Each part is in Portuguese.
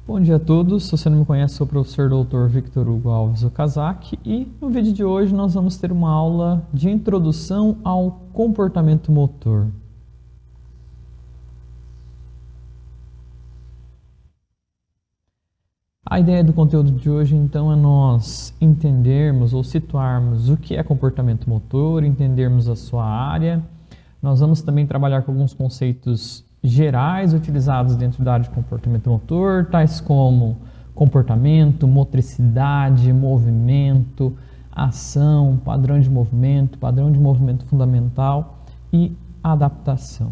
Bom dia a todos, se você não me conhece, sou o professor Dr. Victor Hugo Alves Okazaki e no vídeo de hoje nós vamos ter uma aula de introdução ao comportamento motor. A ideia do conteúdo de hoje então é nós entendermos ou situarmos o que é comportamento motor, entendermos a sua área. Nós vamos também trabalhar com alguns conceitos gerais utilizados dentro da área de comportamento motor, tais como comportamento, motricidade, movimento, ação, padrão de movimento fundamental e adaptação.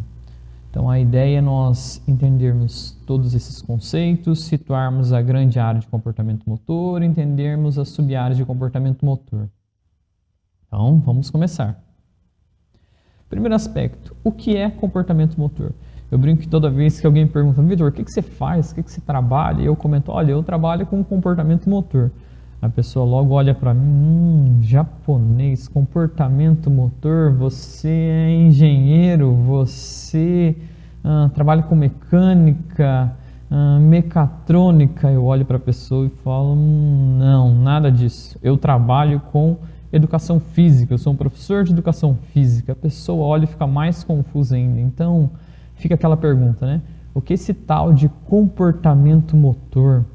Então a ideia é nós entendermos todos esses conceitos, situarmos a grande área de comportamento motor, entendermos as sub-áreas de comportamento motor. Então vamos começar. Primeiro aspecto, o que é comportamento motor? Eu brinco que toda vez que alguém pergunta, Vitor, o que você faz, o que você trabalha? E eu comento, olha, eu trabalho com comportamento motor. A pessoa logo olha para mim, japonês, comportamento motor, você é engenheiro, você trabalha com mecânica, mecatrônica. Eu olho para a pessoa e falo, não, nada disso. Eu trabalho com educação física, eu sou um professor de educação física. A pessoa olha e fica mais confusa ainda. Então, fica aquela pergunta, né? O que é esse tal de comportamento motor?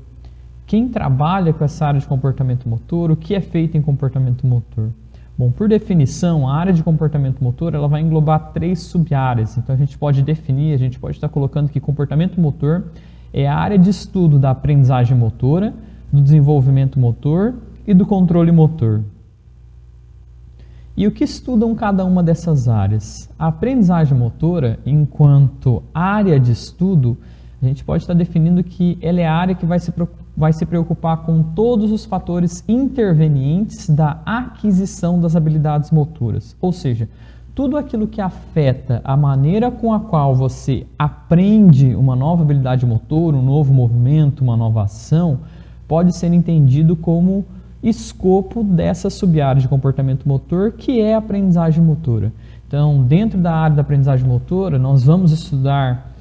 Quem trabalha com essa área de comportamento motor, o que é feito em comportamento motor? Bom, por definição, a área de comportamento motor ela vai englobar 3 sub-áreas. Então a gente pode definir, a gente pode estar colocando que comportamento motor é a área de estudo da aprendizagem motora, do desenvolvimento motor e do controle motor. E o que estudam cada uma dessas áreas? A aprendizagem motora, enquanto área de estudo, a gente pode estar definindo que ela é a área que vai se preocupar com todos os fatores intervenientes da aquisição das habilidades motoras. Ou seja, tudo aquilo que afeta a maneira com a qual você aprende uma nova habilidade motora, um novo movimento, uma nova ação, pode ser entendido como escopo dessa sub-área de comportamento motor, que é a aprendizagem motora. Então, dentro da área da aprendizagem motora, nós vamos estudar,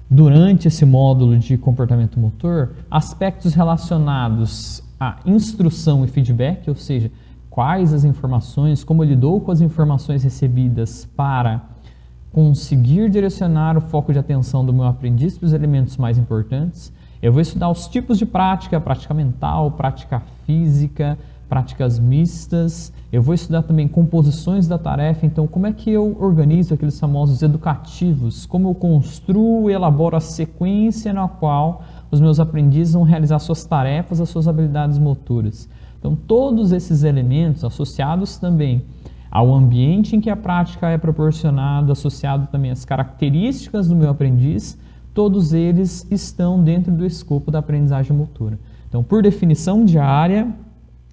durante esse módulo de comportamento motor, aspectos relacionados à instrução e feedback, ou seja, quais as informações, como eu lido com as informações recebidas para conseguir direcionar o foco de atenção do meu aprendiz para os elementos mais importantes. Eu vou estudar os tipos de prática, prática mental, prática física, práticas mistas. Eu vou estudar também composições da tarefa, então como é que eu organizo aqueles famosos educativos, como eu construo e elaboro a sequência na qual os meus aprendizes vão realizar suas tarefas, as suas habilidades motoras. Então todos esses elementos associados também ao ambiente em que a prática é proporcionada, associado também às características do meu aprendiz, todos eles estão dentro do escopo da aprendizagem motora. Então, por definição de área,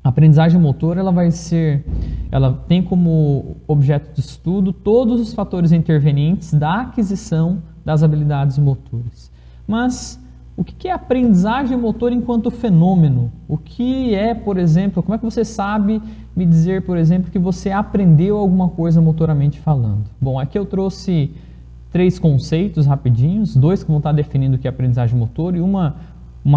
a aprendizagem motora ela tem como objeto de estudo todos os fatores intervenientes da aquisição das habilidades motoras. Mas o que é aprendizagem motora enquanto fenômeno? O que é, por exemplo, como é que você sabe me dizer, por exemplo, que você aprendeu alguma coisa motoramente falando? Bom, aqui eu trouxe 3 conceitos rapidinhos, 2 que vão estar definindo o que é aprendizagem motor e uma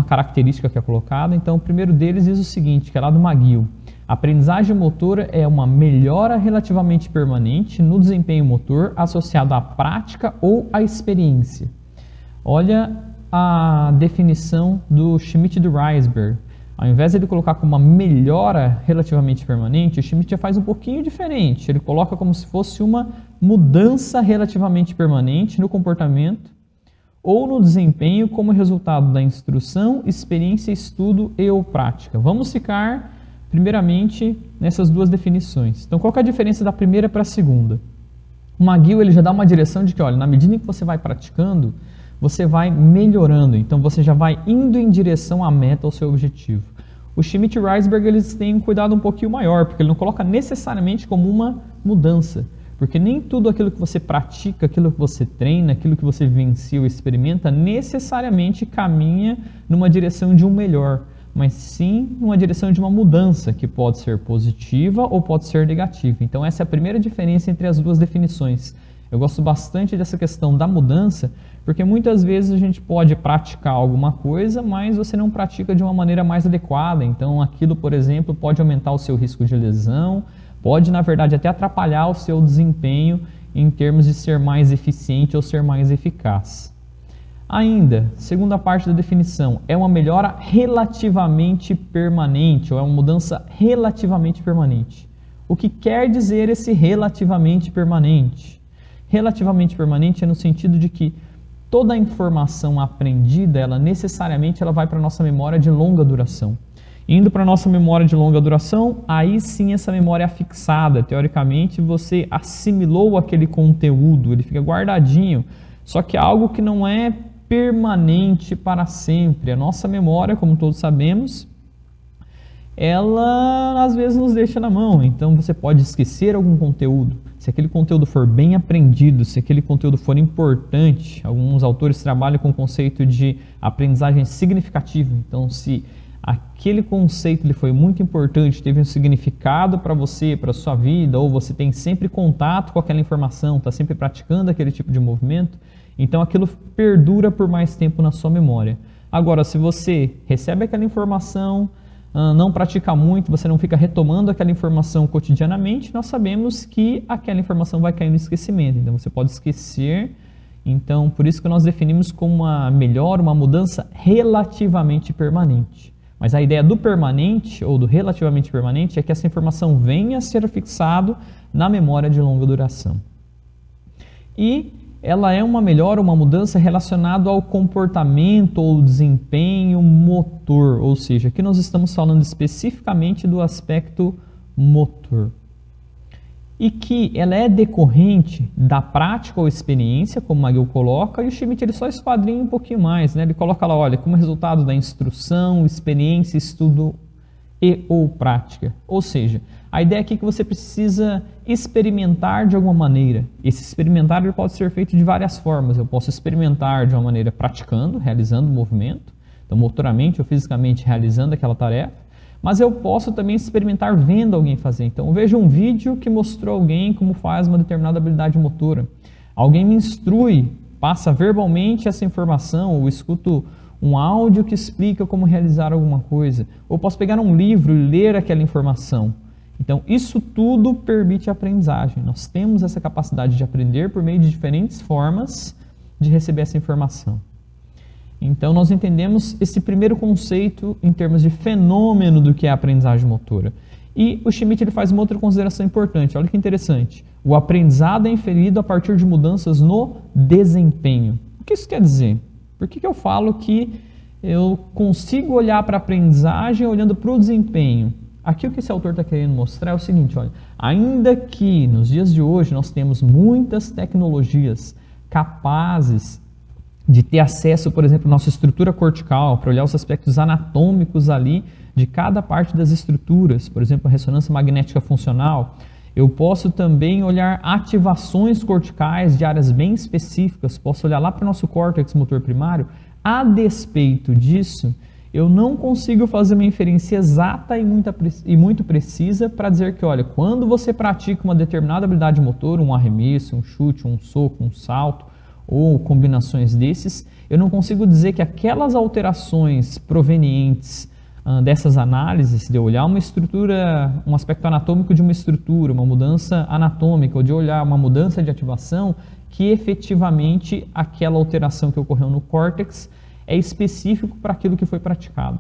característica que é colocada. Então, o primeiro deles diz o seguinte, que é lá do McGill. A aprendizagem motora é uma melhora relativamente permanente no desempenho motor associado à prática ou à experiência. Olha a definição do Schmidt e do Reisberg. Ao invés de ele colocar como uma melhora relativamente permanente, o Schmidt já faz um pouquinho diferente. Ele coloca como se fosse uma mudança relativamente permanente no comportamento ou no desempenho como resultado da instrução, experiência, estudo e ou prática. Vamos ficar, primeiramente, nessas 2 definições. Então, qual que é a diferença da primeira para a segunda? O McGill ele já dá uma direção de que, olha, na medida em que você vai praticando, você vai melhorando, então você já vai indo em direção à meta, ao seu objetivo. O Schmidt e o Reisberg eles têm um cuidado um pouquinho maior, porque ele não coloca necessariamente como uma mudança, porque nem tudo aquilo que você pratica, aquilo que você treina, aquilo que você vivencia ou experimenta, necessariamente caminha numa direção de um melhor, mas sim numa direção de uma mudança, que pode ser positiva ou pode ser negativa. Então essa é a primeira diferença entre as 2 definições. Eu gosto bastante dessa questão da mudança, porque muitas vezes a gente pode praticar alguma coisa, mas você não pratica de uma maneira mais adequada. Então aquilo, por exemplo, pode aumentar o seu risco de lesão, pode, na verdade, até atrapalhar o seu desempenho em termos de ser mais eficiente ou ser mais eficaz. Ainda, segunda parte da definição, é uma melhora relativamente permanente, ou é uma mudança relativamente permanente. O que quer dizer esse relativamente permanente? Relativamente permanente é no sentido de que toda a informação aprendida, ela necessariamente vai para a nossa memória de longa duração. Indo para a nossa memória de longa duração, aí sim essa memória é fixada. Teoricamente, você assimilou aquele conteúdo, ele fica guardadinho, só que é algo que não é permanente para sempre. A nossa memória, como todos sabemos, ela às vezes nos deixa na mão. Então você pode esquecer algum conteúdo. Se aquele conteúdo for bem aprendido, se aquele conteúdo for importante, alguns autores trabalham com o conceito de aprendizagem significativa. Então, se aquele conceito ele foi muito importante, teve um significado para você, para a sua vida, ou você tem sempre contato com aquela informação, está sempre praticando aquele tipo de movimento, então aquilo perdura por mais tempo na sua memória. Agora, se você recebe aquela informação, não pratica muito, você não fica retomando aquela informação cotidianamente, nós sabemos que aquela informação vai cair no esquecimento. Então você pode esquecer. Então, por isso que nós definimos como uma melhora, uma mudança relativamente permanente. Mas a ideia do permanente ou do relativamente permanente é que essa informação venha a ser fixada na memória de longa duração. E ela é uma melhora, uma mudança relacionada ao comportamento ou desempenho motor, ou seja, aqui nós estamos falando especificamente do aspecto motor. E que ela é decorrente da prática ou experiência, como o McGill coloca, e o Schmidt ele só esquadrinha um pouquinho mais, né? Ele coloca lá, olha, como resultado da instrução, experiência, estudo e ou prática. Ou seja, a ideia aqui é que você precisa experimentar de alguma maneira. Esse experimentar ele pode ser feito de várias formas. Eu posso experimentar de uma maneira praticando, realizando o movimento, então motoramente ou fisicamente realizando aquela tarefa, mas eu posso também experimentar vendo alguém fazer. Então eu vejo um vídeo que mostrou alguém como faz uma determinada habilidade motora. Alguém me instrui, passa verbalmente essa informação, ou escuto um áudio que explica como realizar alguma coisa. Ou posso pegar um livro e ler aquela informação. Então, isso tudo permite a aprendizagem. Nós temos essa capacidade de aprender por meio de diferentes formas de receber essa informação. Então, nós entendemos esse primeiro conceito em termos de fenômeno do que é a aprendizagem motora. E o Schmidt ele faz uma outra consideração importante. Olha que interessante. O aprendizado é inferido a partir de mudanças no desempenho. O que isso quer dizer? Por que eu falo que eu consigo olhar para a aprendizagem olhando para o desempenho? Aqui o que esse autor está querendo mostrar é o seguinte, olha, ainda que nos dias de hoje nós temos muitas tecnologias capazes de ter acesso, por exemplo, à nossa estrutura cortical, para olhar os aspectos anatômicos ali de cada parte das estruturas, por exemplo, a ressonância magnética funcional, eu posso também olhar ativações corticais de áreas bem específicas, posso olhar lá para o nosso córtex motor primário. A despeito disso, eu não consigo fazer uma inferência exata e muito precisa para dizer que, olha, quando você pratica uma determinada habilidade motor, um arremesso, um chute, um soco, um salto, ou combinações desses, eu não consigo dizer que aquelas alterações provenientes dessas análises, de olhar uma estrutura, um aspecto anatômico de uma estrutura, uma mudança anatômica, ou de olhar uma mudança de ativação, que efetivamente aquela alteração que ocorreu no córtex é específico para aquilo que foi praticado.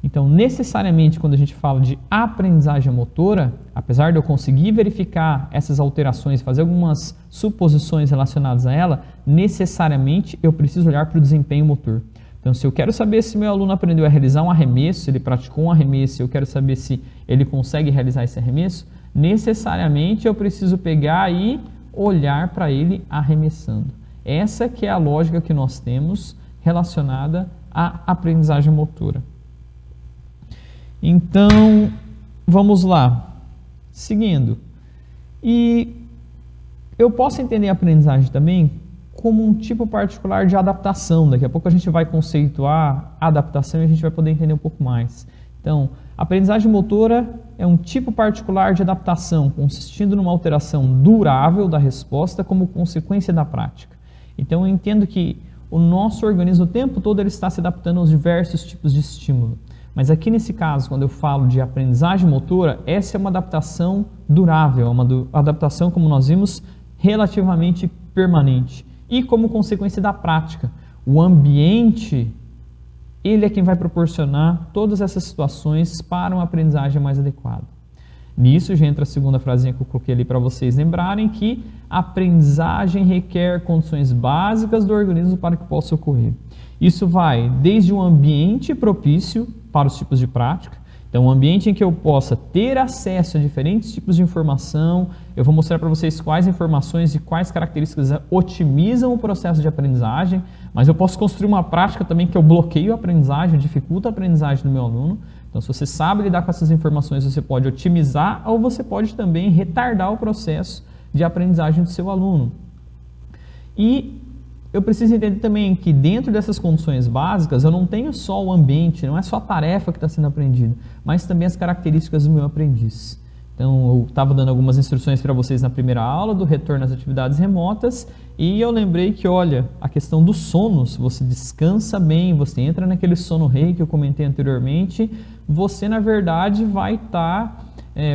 Então, necessariamente, quando a gente fala de aprendizagem motora, apesar de eu conseguir verificar essas alterações, fazer algumas suposições relacionadas a ela, necessariamente eu preciso olhar para o desempenho motor. Então, se eu quero saber se meu aluno aprendeu a realizar um arremesso, se ele praticou um arremesso, eu quero saber se ele consegue realizar esse arremesso, necessariamente eu preciso pegar e olhar para ele arremessando. Essa que é a lógica que nós temos relacionada à aprendizagem motora. Então, vamos lá. Seguindo. E eu posso entender a aprendizagem também como um tipo particular de adaptação. Daqui a pouco a gente vai conceituar a adaptação e a gente vai poder entender um pouco mais. Então, a aprendizagem motora é um tipo particular de adaptação, consistindo numa alteração durável da resposta como consequência da prática. Então, eu entendo que o nosso organismo o tempo todo ele está se adaptando aos diversos tipos de estímulo. Mas aqui nesse caso, quando eu falo de aprendizagem motora, essa é uma adaptação durável, uma adaptação, como nós vimos, relativamente permanente. E como consequência da prática, o ambiente, ele é quem vai proporcionar todas essas situações para uma aprendizagem mais adequada. Nisso já entra a segunda frasinha que eu coloquei ali para vocês lembrarem, que a aprendizagem requer condições básicas do organismo para que possa ocorrer. Isso vai desde um ambiente propício para os tipos de prática, então um ambiente em que eu possa ter acesso a diferentes tipos de informação. Eu vou mostrar para vocês quais informações e quais características otimizam o processo de aprendizagem, mas eu posso construir uma prática também que eu bloqueio a aprendizagem, dificulta a aprendizagem do meu aluno. Então, se você sabe lidar com essas informações, você pode otimizar ou você pode também retardar o processo de aprendizagem do seu aluno. E eu preciso entender também que dentro dessas condições básicas, eu não tenho só o ambiente, não é só a tarefa que está sendo aprendida, mas também as características do meu aprendiz. Então, eu estava dando algumas instruções para vocês na primeira aula do retorno às atividades remotas e eu lembrei que, olha, a questão do sono, se você descansa bem, você entra naquele sono rei que eu comentei anteriormente, você, na verdade, vai estar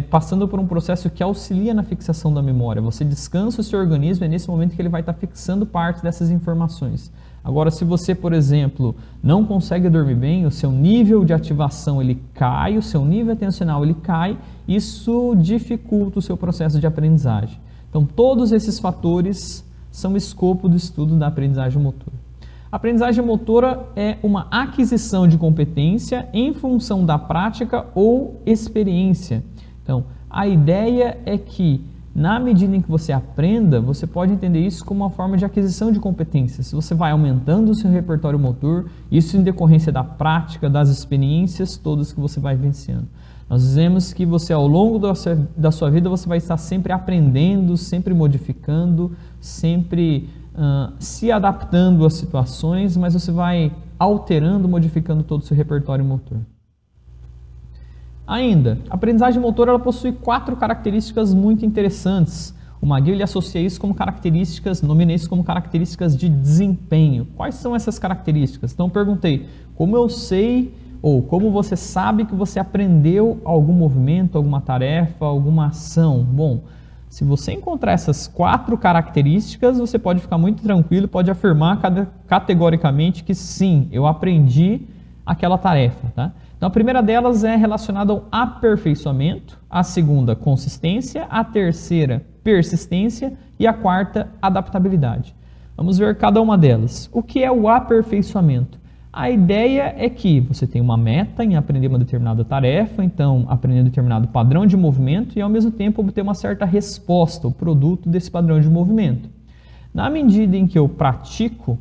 passando por um processo que auxilia na fixação da memória. Você descansa o seu organismo, é nesse momento que ele vai estar fixando parte dessas informações. Agora, se você, por exemplo, não consegue dormir bem, o seu nível de ativação ele cai, o seu nível atencional ele cai, isso dificulta o seu processo de aprendizagem. Então, todos esses fatores são o escopo do estudo da aprendizagem motora. A aprendizagem motora é uma aquisição de competência em função da prática ou experiência. Então, a ideia é que, na medida em que você aprenda, você pode entender isso como uma forma de aquisição de competências. Você vai aumentando o seu repertório motor, isso em decorrência da prática, das experiências todas que você vai vivenciando. Nós dizemos que você, ao longo da sua vida, você vai estar sempre aprendendo, sempre modificando, sempre se adaptando às situações, mas você vai alterando, modificando todo o seu repertório motor. Ainda, a aprendizagem motora ela possui 4 características muito interessantes. O McGill ele associa isso como características, nomina isso como características de desempenho. Quais são essas características? Então, perguntei, como eu sei ou como você sabe que você aprendeu algum movimento, alguma tarefa, alguma ação? Bom, se você encontrar essas 4 características, você pode ficar muito tranquilo, pode afirmar categoricamente que sim, eu aprendi aquela tarefa, tá? Então, a primeira delas é relacionada ao aperfeiçoamento, a segunda, consistência, a terceira, persistência e a quarta, adaptabilidade. Vamos ver cada uma delas. O que é o aperfeiçoamento? A ideia é que você tem uma meta em aprender uma determinada tarefa, então aprender um determinado padrão de movimento e ao mesmo tempo obter uma certa resposta, o produto desse padrão de movimento. Na medida em que eu pratico,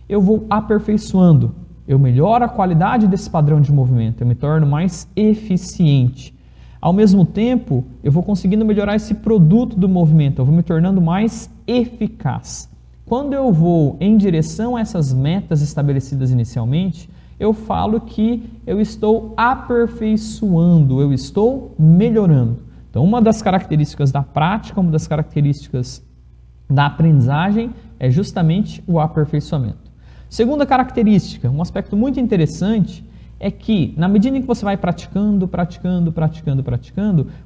eu vou aperfeiçoando. Eu melhoro a qualidade desse padrão de movimento, eu me torno mais eficiente. Ao mesmo tempo, eu vou conseguindo melhorar esse produto do movimento, eu vou me tornando mais eficaz. Quando eu vou em direção a essas metas estabelecidas inicialmente, eu falo que eu estou aperfeiçoando, eu estou melhorando. Então, uma das características da prática, uma das características da aprendizagem é justamente o aperfeiçoamento. Segunda característica, um aspecto muito interessante, é que na medida em que você vai praticando,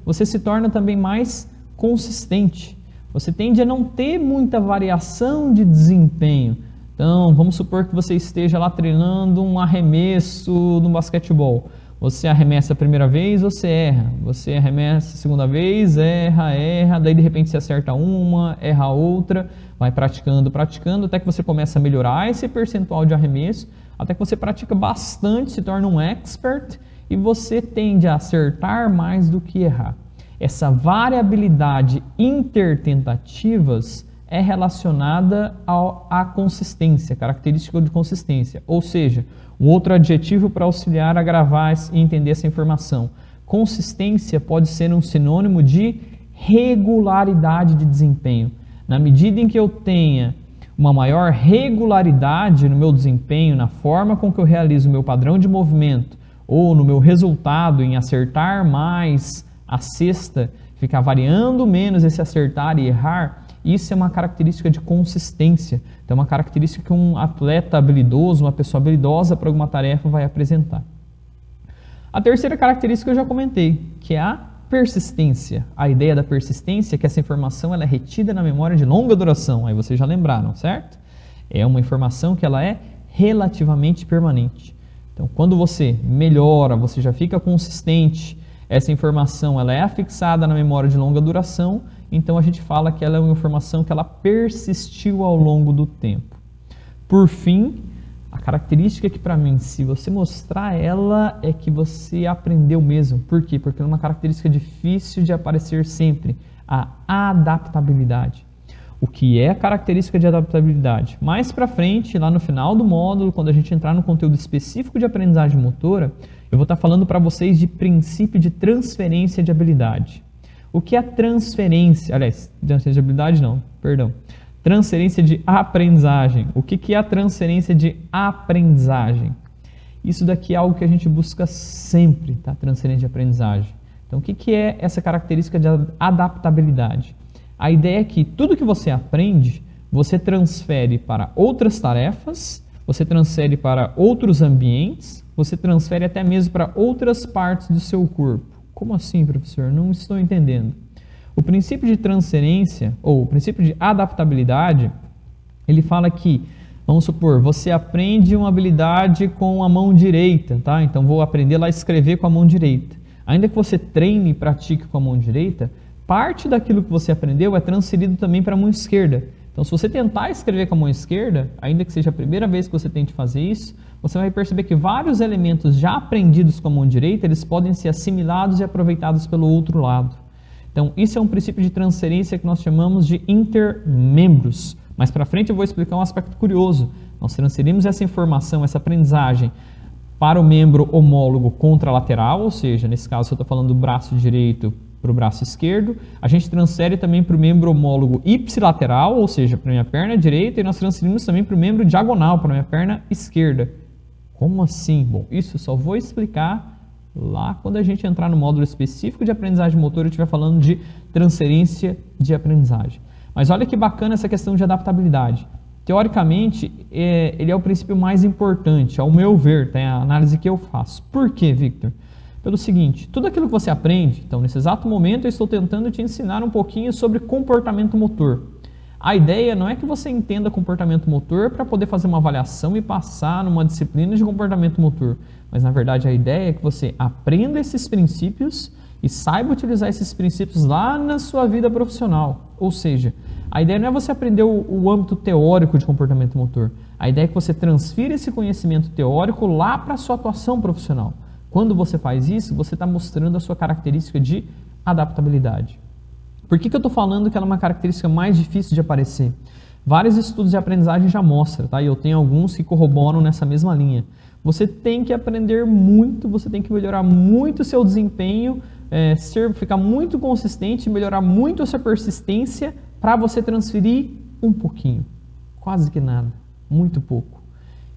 você se torna também mais consistente. Você tende a não ter muita variação de desempenho. Então, vamos supor que você esteja lá treinando um arremesso no basquetebol. Você arremessa a primeira vez, você erra. Você arremessa a segunda vez, erra, daí de repente você acerta uma, erra outra, vai praticando, até que você começa a melhorar esse percentual de arremesso, até que você pratica bastante, se torna um expert e você tende a acertar mais do que errar. Essa variabilidade intertentativas é relacionada à consistência, característica de consistência, ou seja, um outro adjetivo para auxiliar a gravar e entender essa informação. Consistência pode ser um sinônimo de regularidade de desempenho. Na medida em que eu tenha uma maior regularidade no meu desempenho, na forma com que eu realizo o meu padrão de movimento, ou no meu resultado em acertar mais a cesta, ficar variando menos esse acertar e errar, isso é uma característica de consistência. Então, é uma característica que um atleta habilidoso, uma pessoa habilidosa para alguma tarefa vai apresentar. A terceira característica eu já comentei, que é a persistência. A ideia da persistência é que essa informação ela é retida na memória de longa duração. Aí vocês já lembraram, certo? É uma informação que ela é relativamente permanente. Então, quando você melhora, você já fica consistente, essa informação ela é afixada na memória de longa duração, então a gente fala que ela é uma informação que ela persistiu ao longo do tempo. Por fim, a característica que para mim, se você mostrar ela, é que você aprendeu mesmo. Por quê? Porque é uma característica difícil de aparecer sempre, a adaptabilidade. O que é a característica de adaptabilidade? Mais para frente, lá no final do módulo, quando a gente entrar no conteúdo específico de aprendizagem motora, eu vou estar falando para vocês de princípio de transferência de habilidade. O que é transferência? Aliás, transferência de habilidade não, perdão. Transferência de aprendizagem. O que é a transferência de aprendizagem? Isso daqui é algo que a gente busca sempre, tá? Transferência de aprendizagem. Então, o que é essa característica de adaptabilidade? A ideia é que tudo que você aprende, você transfere para outras tarefas, você transfere para outros ambientes, você transfere até mesmo para outras partes do seu corpo. Como assim, professor? Não estou entendendo. O princípio de transferência, ou o princípio de adaptabilidade, ele fala que, vamos supor, você aprende uma habilidade com a mão direita, tá? Então, vou aprender lá a escrever com a mão direita. Ainda que você treine e pratique com a mão direita, parte daquilo que você aprendeu é transferido também para a mão esquerda. Então, se você tentar escrever com a mão esquerda, ainda que seja a primeira vez que você tente fazer isso, você vai perceber que vários elementos já aprendidos com a mão direita, eles podem ser assimilados e aproveitados pelo outro lado. Então, isso é um princípio de transferência que nós chamamos de intermembros. Mais para frente eu vou explicar um aspecto curioso. Nós transferimos essa informação, essa aprendizagem, para o membro homólogo contralateral, ou seja, nesse caso eu estou falando do braço direito para o braço esquerdo. A gente transfere também para o membro homólogo ipsilateral, ou seja, para a minha perna direita, e nós transferimos também para o membro diagonal, para a minha perna esquerda. Como assim? Bom, isso eu só vou explicar lá quando a gente entrar no módulo específico de aprendizagem motora e estiver falando de transferência de aprendizagem. Mas olha que bacana essa questão de adaptabilidade. Teoricamente, ele é o princípio mais importante, ao meu ver, tá? É a análise que eu faço. Por quê, Victor? Pelo seguinte, tudo aquilo que você aprende, então nesse exato momento eu estou tentando te ensinar um pouquinho sobre comportamento motor. A ideia não é que você entenda comportamento motor para poder fazer uma avaliação e passar numa disciplina de comportamento motor, mas na verdade a ideia é que você aprenda esses princípios e saiba utilizar esses princípios lá na sua vida profissional. Ou seja, a ideia não é você aprender o âmbito teórico de comportamento motor, a ideia é que você transfira esse conhecimento teórico lá para a sua atuação profissional. Quando você faz isso, você está mostrando a sua característica de adaptabilidade. Por que eu estou falando que ela é uma característica mais difícil de aparecer? Vários estudos de aprendizagem já mostram, tá? E eu tenho alguns que corroboram nessa mesma linha. Você tem que aprender muito, você tem que melhorar muito o seu desempenho, ficar muito consistente, melhorar muito a sua persistência para você transferir um pouquinho. Quase que nada, muito pouco.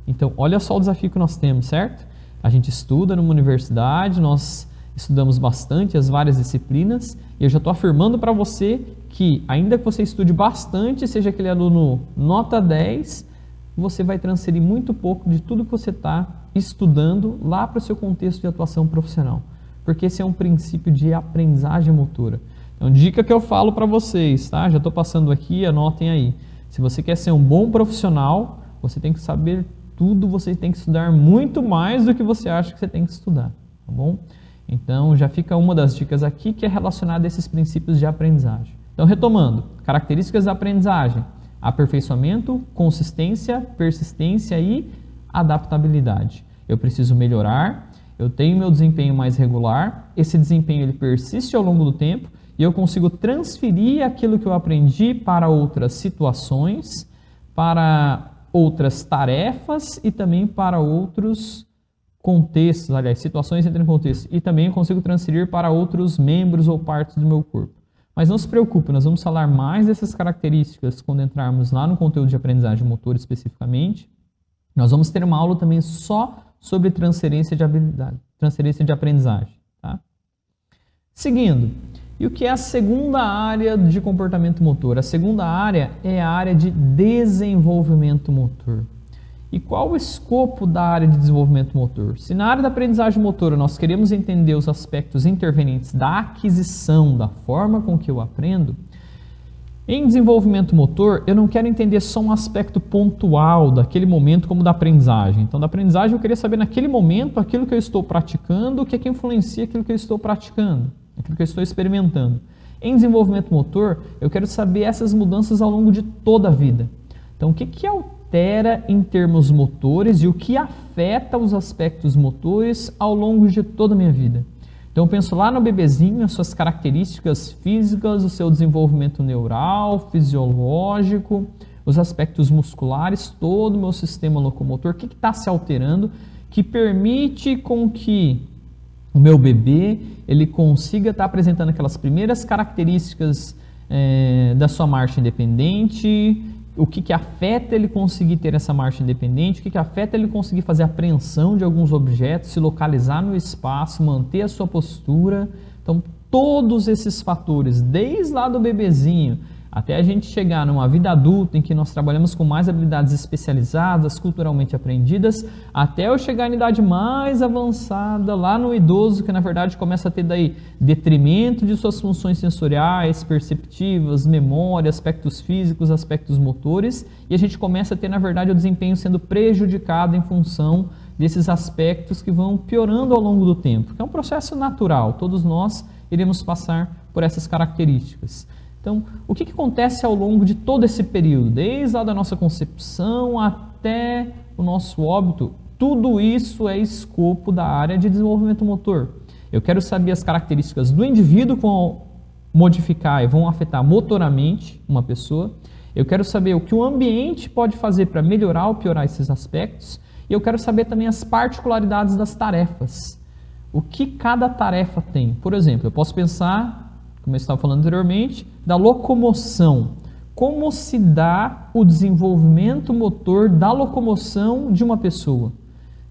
Então, olha só o desafio que nós temos, certo? A gente estuda numa universidade, nós estudamos bastante as várias disciplinas e eu já estou afirmando para você que, ainda que você estude bastante, seja aquele aluno nota 10, você vai transferir muito pouco de tudo que você está estudando lá para o seu contexto de atuação profissional, porque esse é um princípio de aprendizagem motora. Então, dica que eu falo para vocês, tá? Já estou passando aqui, anotem aí. Se você quer ser um bom profissional, você tem que saber tudo, você tem que estudar muito mais do que você acha que você tem que estudar, tá bom? Então, já fica uma das dicas aqui que é relacionada a esses princípios de aprendizagem. Então, retomando, características da aprendizagem: aperfeiçoamento, consistência, persistência e adaptabilidade. Eu preciso melhorar, eu tenho meu desempenho mais regular, esse desempenho ele persiste ao longo do tempo e eu consigo transferir aquilo que eu aprendi para outras situações, para outras tarefas e também para outros contextos, aliás, situações entre contextos, e também eu consigo transferir para outros membros ou partes do meu corpo. Mas não se preocupe, nós vamos falar mais dessas características quando entrarmos lá no conteúdo de aprendizagem motora especificamente. Nós vamos ter uma aula também só sobre transferência de habilidade, transferência de aprendizagem. Tá? Seguindo, e o que é a segunda área de comportamento motor? A segunda área é a área de desenvolvimento motor. E qual o escopo da área de desenvolvimento motor? Se na área da aprendizagem motora nós queremos entender os aspectos intervenientes da aquisição, da forma com que eu aprendo, em desenvolvimento motor eu não quero entender só um aspecto pontual daquele momento como da aprendizagem. Então da aprendizagem eu queria saber naquele momento aquilo que eu estou praticando, o que é que influencia aquilo que eu estou praticando, aquilo que eu estou experimentando. Em desenvolvimento motor eu quero saber essas mudanças ao longo de toda a vida. Então o que altera em termos motores e o que afeta os aspectos motores ao longo de toda a minha vida. Então eu penso lá no bebezinho, as suas características físicas, o seu desenvolvimento neural, fisiológico, os aspectos musculares, todo o meu sistema locomotor, o que está se alterando, que permite com que o meu bebê ele consiga estar apresentando aquelas primeiras características da sua marcha independente, o que afeta ele conseguir ter essa marcha independente, o que afeta ele conseguir fazer apreensão de alguns objetos, se localizar no espaço, manter a sua postura. Então, todos esses fatores, desde lá do bebezinho até a gente chegar numa vida adulta em que nós trabalhamos com mais habilidades especializadas, culturalmente aprendidas, até eu chegar em idade mais avançada, lá no idoso, que na verdade começa a ter daí detrimento de suas funções sensoriais, perceptivas, memória, aspectos físicos, aspectos motores, e a gente começa a ter na verdade o desempenho sendo prejudicado em função desses aspectos que vão piorando ao longo do tempo, que é um processo natural, todos nós iremos passar por essas características. Então, o que acontece ao longo de todo esse período, desde a da nossa concepção até o nosso óbito? Tudo isso é escopo da área de desenvolvimento motor. Eu quero saber as características do indivíduo que vão modificar e vão afetar motoramente uma pessoa. Eu quero saber o que o ambiente pode fazer para melhorar ou piorar esses aspectos. E eu quero saber também as particularidades das tarefas. O que cada tarefa tem. Por exemplo, eu posso pensar, como eu estava falando anteriormente, da locomoção. Como se dá o desenvolvimento motor da locomoção de uma pessoa?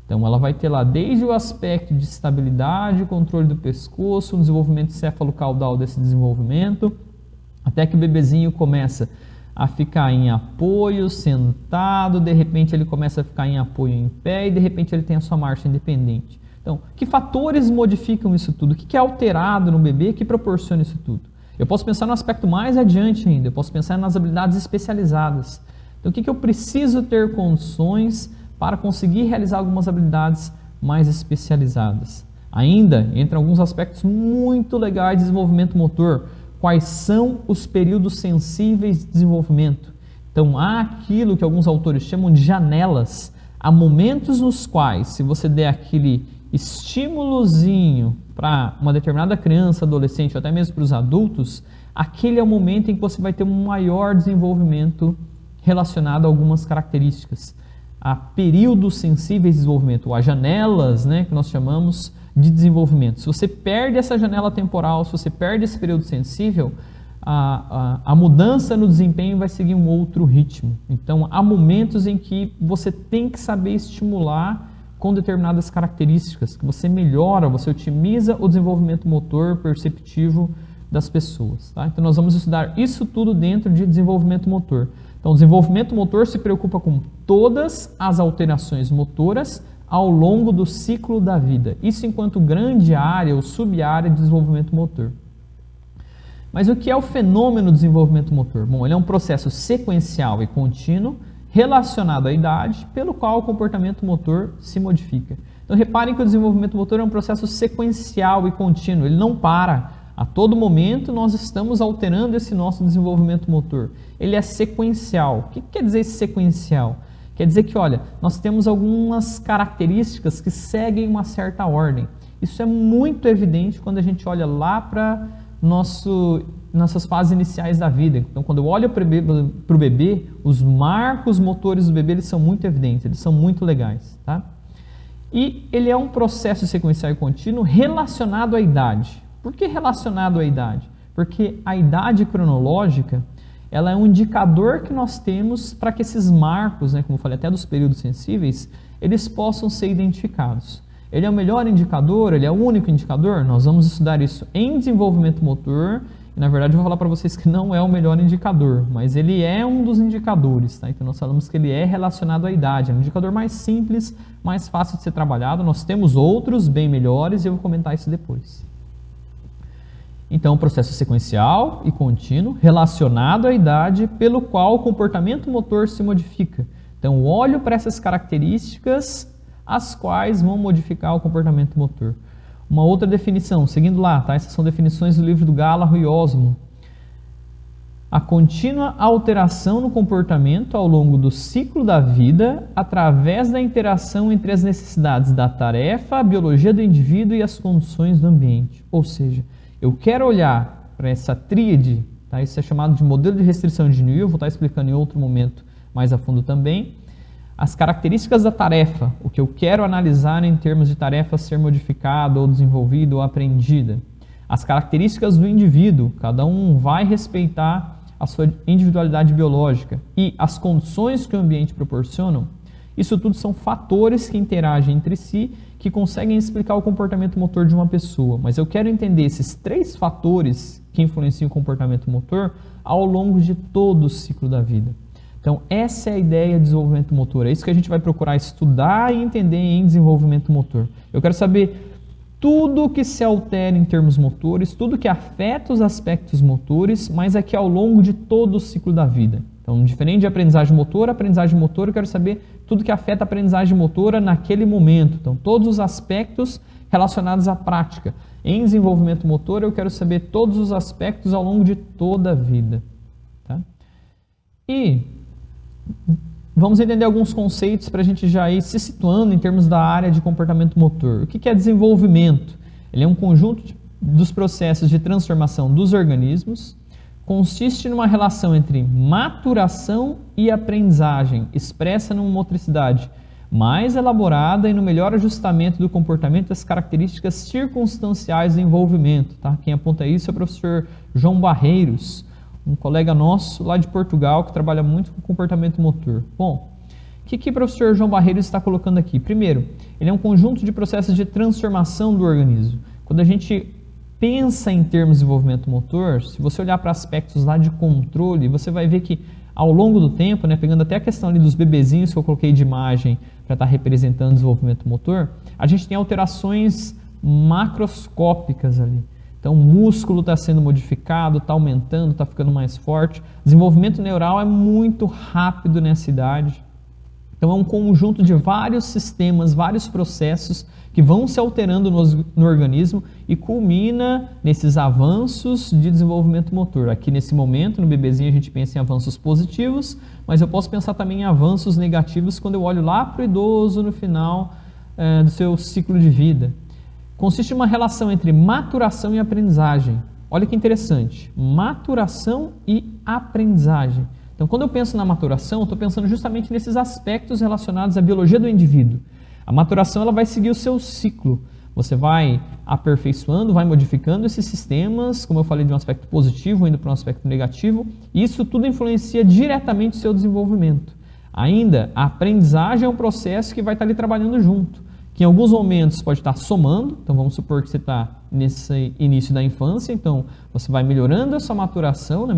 Então, ela vai ter lá desde o aspecto de estabilidade, controle do pescoço, o desenvolvimento céfalo-caudal desse desenvolvimento, até que o bebezinho começa a ficar em apoio, sentado, de repente ele começa a ficar em apoio em pé e de repente ele tem a sua marcha independente. Então, que fatores modificam isso tudo? O que é alterado no bebê que proporciona isso tudo? Eu posso pensar no aspecto mais adiante ainda, eu posso pensar nas habilidades especializadas. Então, o que eu preciso ter condições para conseguir realizar algumas habilidades mais especializadas? Ainda, entre alguns aspectos muito legais de desenvolvimento motor, quais são os períodos sensíveis de desenvolvimento? Então, há aquilo que alguns autores chamam de janelas, há momentos nos quais, se você der aquele estímulozinho para uma determinada criança, adolescente, ou até mesmo para os adultos, aquele é o momento em que você vai ter um maior desenvolvimento relacionado a algumas características. Há períodos sensíveis de desenvolvimento, ou há janelas, né, que nós chamamos de desenvolvimento. Se você perde essa janela temporal, se você perde esse período sensível, a mudança no desempenho vai seguir um outro ritmo. Então, há momentos em que você tem que saber estimular com determinadas características, que você melhora, você otimiza o desenvolvimento motor perceptivo das pessoas. Tá? Então nós vamos estudar isso tudo dentro de desenvolvimento motor. Então o desenvolvimento motor se preocupa com todas as alterações motoras ao longo do ciclo da vida. Isso enquanto grande área ou sub-área de desenvolvimento motor. Mas o que é o fenômeno do desenvolvimento motor? Bom, ele é um processo sequencial e contínuo relacionado à idade, pelo qual o comportamento motor se modifica. Então reparem que o desenvolvimento motor é um processo sequencial e contínuo, ele não para. A todo momento nós estamos alterando esse nosso desenvolvimento motor. Ele é sequencial. O que quer dizer esse sequencial? Quer dizer que, olha, nós temos algumas características que seguem uma certa ordem. Isso é muito evidente quando a gente olha lá para nossas fases iniciais da vida. Então, quando eu olho para o bebê, os marcos motores do bebê eles são muito evidentes, eles são muito legais. Tá? E ele é um processo sequencial e contínuo relacionado à idade. Por que relacionado à idade? Porque a idade cronológica ela é um indicador que nós temos para que esses marcos, né, como eu falei, até dos períodos sensíveis, eles possam ser identificados. Ele é o melhor indicador? Ele é o único indicador? Nós vamos estudar isso em desenvolvimento motor. E, na verdade, eu vou falar para vocês que não é o melhor indicador, mas ele é um dos indicadores. Tá? Então, nós falamos que ele é relacionado à idade. É um indicador mais simples, mais fácil de ser trabalhado. Nós temos outros bem melhores e eu vou comentar isso depois. Então, processo sequencial e contínuo relacionado à idade pelo qual o comportamento motor se modifica. Então, olho para essas características as quais vão modificar o comportamento motor. Uma outra definição, seguindo lá, tá? Essas são definições do livro do Gallagher e Osmo. A contínua alteração no comportamento ao longo do ciclo da vida através da interação entre as necessidades da tarefa, a biologia do indivíduo e as condições do ambiente. Ou seja, eu quero olhar para essa tríade, tá? Isso é chamado de modelo de restrição de Newell, vou estar explicando em outro momento mais a fundo também. As características da tarefa, o que eu quero analisar em termos de tarefa ser modificada ou desenvolvida ou aprendida. As características do indivíduo, cada um vai respeitar a sua individualidade biológica e as condições que o ambiente proporcionam. Isso tudo são fatores que interagem entre si, que conseguem explicar o comportamento motor de uma pessoa. Mas eu quero entender esses 3 fatores que influenciam o comportamento motor ao longo de todo o ciclo da vida. Então, essa é a ideia de desenvolvimento motor. É isso que a gente vai procurar estudar e entender em desenvolvimento motor. Eu quero saber tudo que se altera em termos motores, tudo que afeta os aspectos motores, mas aqui ao longo de todo o ciclo da vida. Então, diferente de aprendizagem motora, eu quero saber tudo que afeta a aprendizagem motora naquele momento. Então, todos os aspectos relacionados à prática. Em desenvolvimento motor, eu quero saber todos os aspectos ao longo de toda a vida. Tá? E vamos entender alguns conceitos para a gente já ir se situando em termos da área de comportamento motor. O que é desenvolvimento? Ele é um conjunto dos processos de transformação dos organismos, consiste numa relação entre maturação e aprendizagem, expressa numa motricidade mais elaborada e no melhor ajustamento do comportamento das características circunstanciais do envolvimento. Tá? Quem aponta isso é o professor João Barreiros, um colega nosso lá de Portugal que trabalha muito com comportamento motor. Bom, o que o professor João Barreiros está colocando aqui? Primeiro, ele é um conjunto de processos de transformação do organismo. Quando a gente pensa em termos de desenvolvimento motor, se você olhar para aspectos lá de controle, você vai ver que ao longo do tempo, né, pegando até a questão ali dos bebezinhos que eu coloquei de imagem para estar representando o desenvolvimento motor, a gente tem alterações macroscópicas ali. Então, o músculo está sendo modificado, está aumentando, está ficando mais forte. O desenvolvimento neural é muito rápido nessa idade. Então, é um conjunto de vários sistemas, vários processos que vão se alterando no organismo e culmina nesses avanços de desenvolvimento motor. Aqui, nesse momento, no bebezinho, a gente pensa em avanços positivos, mas eu posso pensar também em avanços negativos quando eu olho lá para o idoso no final do seu ciclo de vida. Consiste em uma relação entre maturação e aprendizagem. Olha que interessante, maturação e aprendizagem. Então, quando eu penso na maturação, eu estou pensando justamente nesses aspectos relacionados à biologia do indivíduo. A maturação ela vai seguir o seu ciclo. Você vai aperfeiçoando, vai modificando esses sistemas, como eu falei, de um aspecto positivo, indo para um aspecto negativo, e isso tudo influencia diretamente o seu desenvolvimento. Ainda, a aprendizagem é um processo que vai estar ali trabalhando junto. Que em alguns momentos pode estar somando, então vamos supor que você está nesse início da infância, então você vai melhorando a sua maturação, né,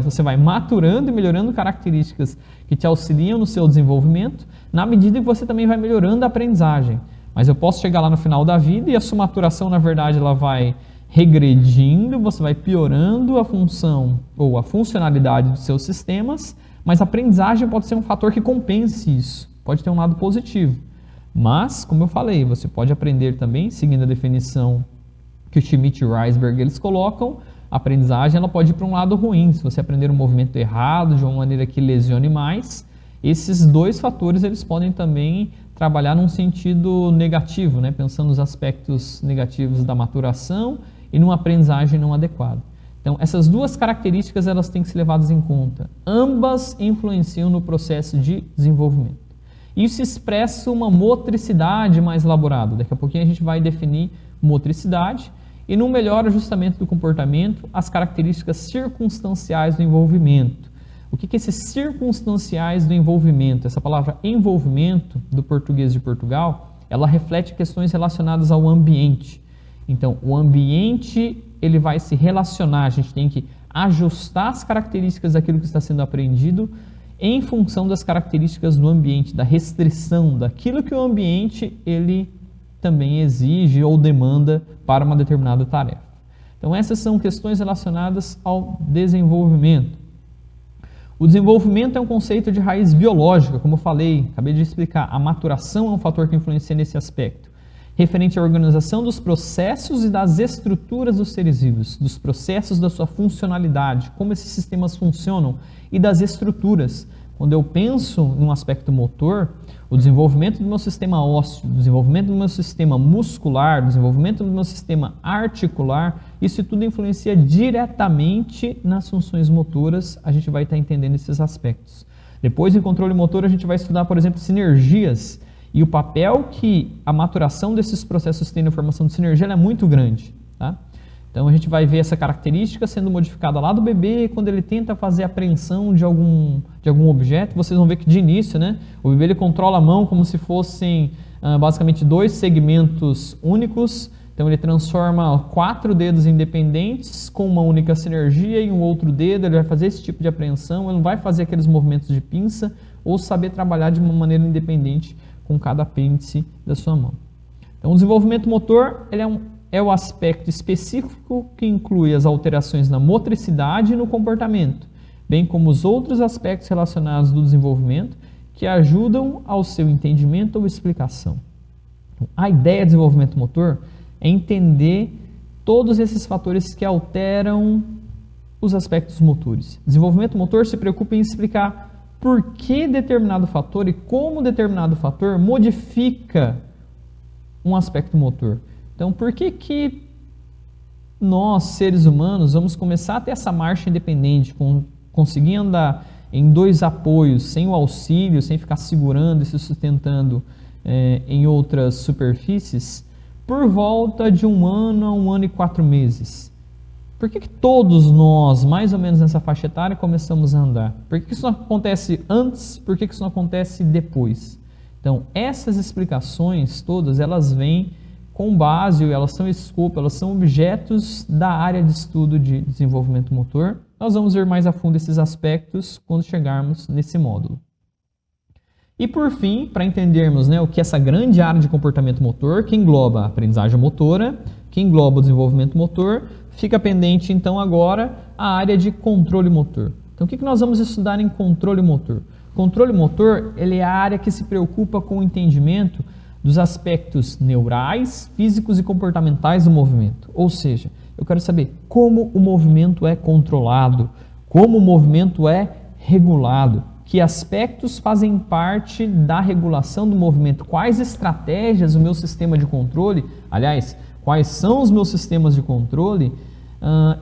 você vai maturando e melhorando características que te auxiliam no seu desenvolvimento, na medida que você também vai melhorando a aprendizagem. Mas eu posso chegar lá no final da vida e a sua maturação, na verdade, ela vai regredindo, você vai piorando a função ou a funcionalidade dos seus sistemas, mas a aprendizagem pode ser um fator que compense isso, pode ter um lado positivo. Mas, como eu falei, você pode aprender também, seguindo a definição que o Schmidt e o Reisberg eles colocam, a aprendizagem ela pode ir para um lado ruim. Se você aprender um movimento errado, de uma maneira que lesione mais, esses 2 fatores eles podem também trabalhar num sentido negativo, né? Pensando nos aspectos negativos da maturação e numa aprendizagem não adequada. Então, essas 2 características elas têm que ser levadas em conta. Ambas influenciam no processo de desenvolvimento. Isso expressa uma motricidade mais elaborada. Daqui a pouquinho a gente vai definir motricidade e no melhor ajustamento do comportamento, as características circunstanciais do envolvimento. O que esses circunstanciais do envolvimento, essa palavra envolvimento do português de Portugal, ela reflete questões relacionadas ao ambiente. Então, o ambiente ele vai se relacionar, a gente tem que ajustar as características daquilo que está sendo aprendido em função das características do ambiente, da restrição, daquilo que o ambiente ele também exige ou demanda para uma determinada tarefa. Então, essas são questões relacionadas ao desenvolvimento. O desenvolvimento é um conceito de raiz biológica, como eu falei, acabei de explicar. A maturação é um fator que influencia nesse aspecto, referente à organização dos processos e das estruturas dos seres vivos, dos processos da sua funcionalidade, como esses sistemas funcionam e das estruturas. Quando eu penso num aspecto motor, o desenvolvimento do meu sistema ósseo, o desenvolvimento do meu sistema muscular, o desenvolvimento do meu sistema articular, isso tudo influencia diretamente nas funções motoras, a gente vai estar entendendo esses aspectos. Depois, em controle motor, a gente vai estudar, por exemplo, sinergias e o papel que a maturação desses processos tem na formação de sinergia é muito grande, tá? Então, a gente vai ver essa característica sendo modificada lá do bebê quando ele tenta fazer apreensão de algum objeto. Vocês vão ver que de início, né, o bebê ele controla a mão como se fossem basicamente 2 segmentos únicos. Então, ele transforma 4 dedos independentes com uma única sinergia e um outro dedo. Ele vai fazer esse tipo de apreensão, ele não vai fazer aqueles movimentos de pinça ou saber trabalhar de uma maneira independente com cada apêndice da sua mão. Então, o desenvolvimento motor ele é o aspecto específico que inclui as alterações na motricidade e no comportamento, bem como os outros aspectos relacionados do desenvolvimento que ajudam ao seu entendimento ou explicação. A ideia de desenvolvimento motor é entender todos esses fatores que alteram os aspectos motores. Desenvolvimento motor se preocupa em explicar por que determinado fator e como determinado fator modifica um aspecto motor. Então, por que nós, seres humanos, vamos começar a ter essa marcha independente, conseguir andar em 2 apoios, sem o auxílio, sem ficar segurando e se sustentando em outras superfícies, por volta de 1 ano a 1 ano e 4 meses? Por que todos nós, mais ou menos nessa faixa etária, começamos a andar? Por que isso não acontece antes? Por que isso não acontece depois? Então, essas explicações todas, elas vêm com base, elas são escopo, elas são objetos da área de estudo de desenvolvimento motor. Nós vamos ver mais a fundo esses aspectos quando chegarmos nesse módulo. E por fim, para entendermos o que é essa grande área de comportamento motor, que engloba a aprendizagem motora, que engloba o desenvolvimento motor, fica pendente então agora a área de controle motor. Então o que nós vamos estudar em controle motor? Controle motor ele é a área que se preocupa com o entendimento dos aspectos neurais, físicos e comportamentais do movimento. Ou seja, eu quero saber como o movimento é controlado, como o movimento é regulado, que aspectos fazem parte da regulação do movimento, quais estratégias o meu sistema de controle, aliás, quais são os meus sistemas de controle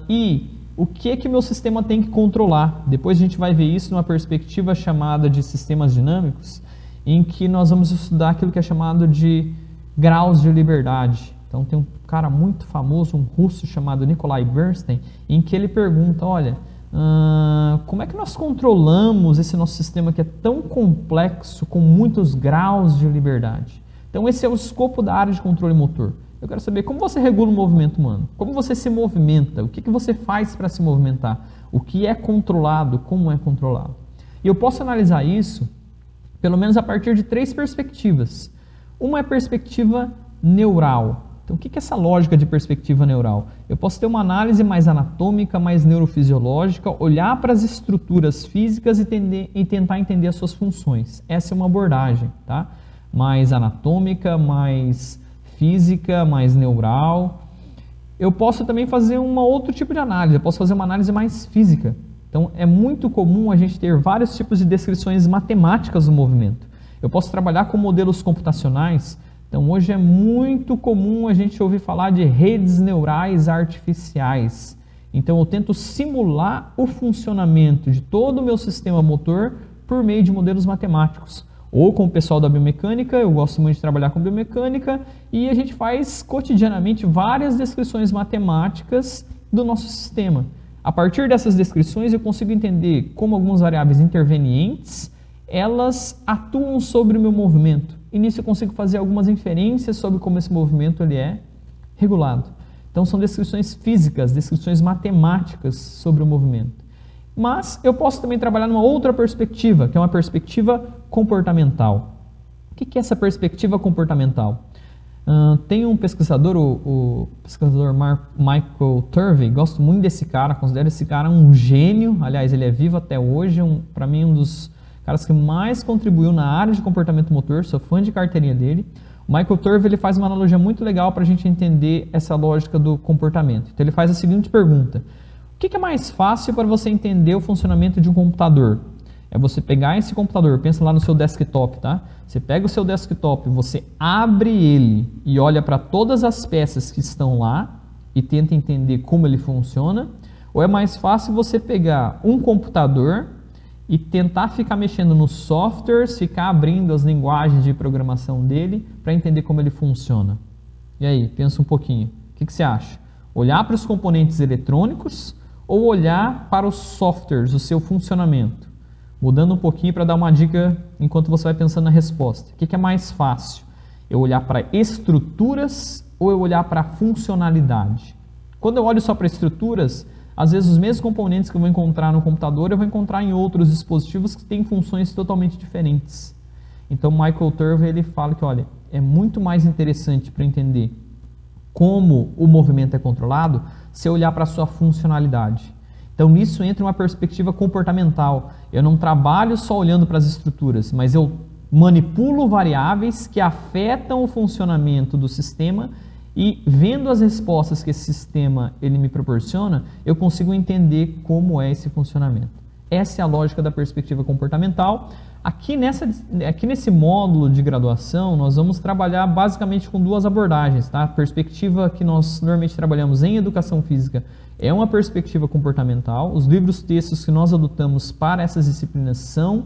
e o que o meu sistema tem que controlar. Depois a gente vai ver isso numa perspectiva chamada de sistemas dinâmicos, em que nós vamos estudar aquilo que é chamado de graus de liberdade. Então tem um cara muito famoso, um russo chamado Nikolai Bernstein, em que ele pergunta, olha, como é que nós controlamos esse nosso sistema que é tão complexo, com muitos graus de liberdade? Então esse é o escopo da área de controle motor. Eu quero saber como você regula o movimento humano, como você se movimenta, o que você faz para se movimentar, o que é controlado, como é controlado. E eu posso analisar isso pelo menos a partir de 3 perspectivas. Uma é a perspectiva neural. Então, o que é essa lógica de perspectiva neural? Eu posso ter uma análise mais anatômica, mais neurofisiológica, olhar para as estruturas físicas e tentar entender as suas funções. Essa é uma abordagem, tá? Mais anatômica, mais física, mais neural. Eu posso também fazer um outro tipo de análise, eu posso fazer uma análise mais física. Então, é muito comum a gente ter vários tipos de descrições matemáticas do movimento. Eu posso trabalhar com modelos computacionais. Então, hoje é muito comum a gente ouvir falar de redes neurais artificiais. Então, eu tento simular o funcionamento de todo o meu sistema motor por meio de modelos matemáticos. Ou com o pessoal da biomecânica, eu gosto muito de trabalhar com biomecânica, e a gente faz cotidianamente várias descrições matemáticas do nosso sistema. A partir dessas descrições eu consigo entender como algumas variáveis intervenientes, elas atuam sobre o meu movimento. E nisso eu consigo fazer algumas inferências sobre como esse movimento ele é regulado. Então são descrições físicas, descrições matemáticas sobre o movimento. Mas eu posso também trabalhar numa outra perspectiva, que é uma perspectiva comportamental. O que é essa perspectiva comportamental? Tem um pesquisador, o pesquisador Michael Turvey, gosto muito desse cara, considero esse cara um gênio, aliás, ele é vivo até hoje, para mim um dos caras que mais contribuiu na área de comportamento motor, sou fã de carteirinha dele. O Michael Turvey ele faz uma analogia muito legal para a gente entender essa lógica do comportamento. Então ele faz a seguinte pergunta: o que é mais fácil para você entender o funcionamento de um computador? É você pegar esse computador, pensa lá no seu desktop, tá? Você pega o seu desktop, você abre ele e olha para todas as peças que estão lá e tenta entender como ele funciona? Ou é mais fácil você pegar um computador e tentar ficar mexendo nos softwares, ficar abrindo as linguagens de programação dele para entender como ele funciona? E aí, pensa um pouquinho. O que você acha? Olhar para os componentes eletrônicos ou olhar para os softwares, o seu funcionamento? Mudando um pouquinho para dar uma dica enquanto você vai pensando na resposta. O que é mais fácil? Eu olhar para estruturas ou eu olhar para funcionalidade? Quando eu olho só para estruturas, às vezes os mesmos componentes que eu vou encontrar no computador, eu vou encontrar em outros dispositivos que têm funções totalmente diferentes. Então, Michael Turvey ele fala que, olha, é muito mais interessante para entender como o movimento é controlado se eu olhar para a sua funcionalidade. Então, nisso entra uma perspectiva comportamental. Eu não trabalho só olhando para as estruturas, mas eu manipulo variáveis que afetam o funcionamento do sistema e, vendo as respostas que esse sistema ele me proporciona, eu consigo entender como é esse funcionamento. Essa é a lógica da perspectiva comportamental. Aqui nesse módulo de graduação, nós vamos trabalhar basicamente com duas abordagens. Tá? A perspectiva que nós normalmente trabalhamos em educação física é uma perspectiva comportamental. Os livros textos que nós adotamos para essas disciplinas são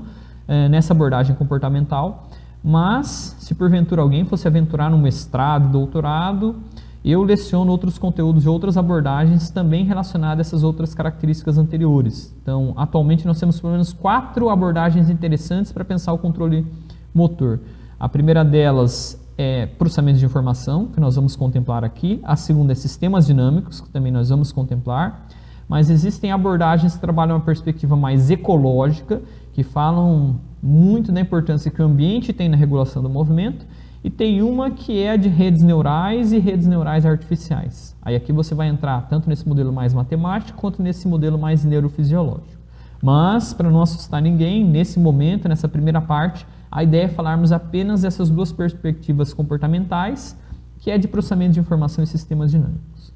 nessa abordagem comportamental. Mas, se porventura alguém fosse aventurar no mestrado, doutorado, eu leciono outros conteúdos e outras abordagens também relacionadas a essas outras características anteriores. Então, atualmente nós temos pelo menos 4 abordagens interessantes para pensar o controle motor. A primeira delas é processamento de informação, que nós vamos contemplar aqui. A segunda é sistemas dinâmicos, que também nós vamos contemplar. Mas existem abordagens que trabalham uma perspectiva mais ecológica, que falam muito da importância que o ambiente tem na regulação do movimento, e tem uma que é de redes neurais e redes neurais artificiais. Aí aqui você vai entrar tanto nesse modelo mais matemático, quanto nesse modelo mais neurofisiológico. Mas, para não assustar ninguém, nesse momento, nessa primeira parte, a ideia é falarmos apenas dessas duas perspectivas comportamentais, que é de processamento de informação e sistemas dinâmicos.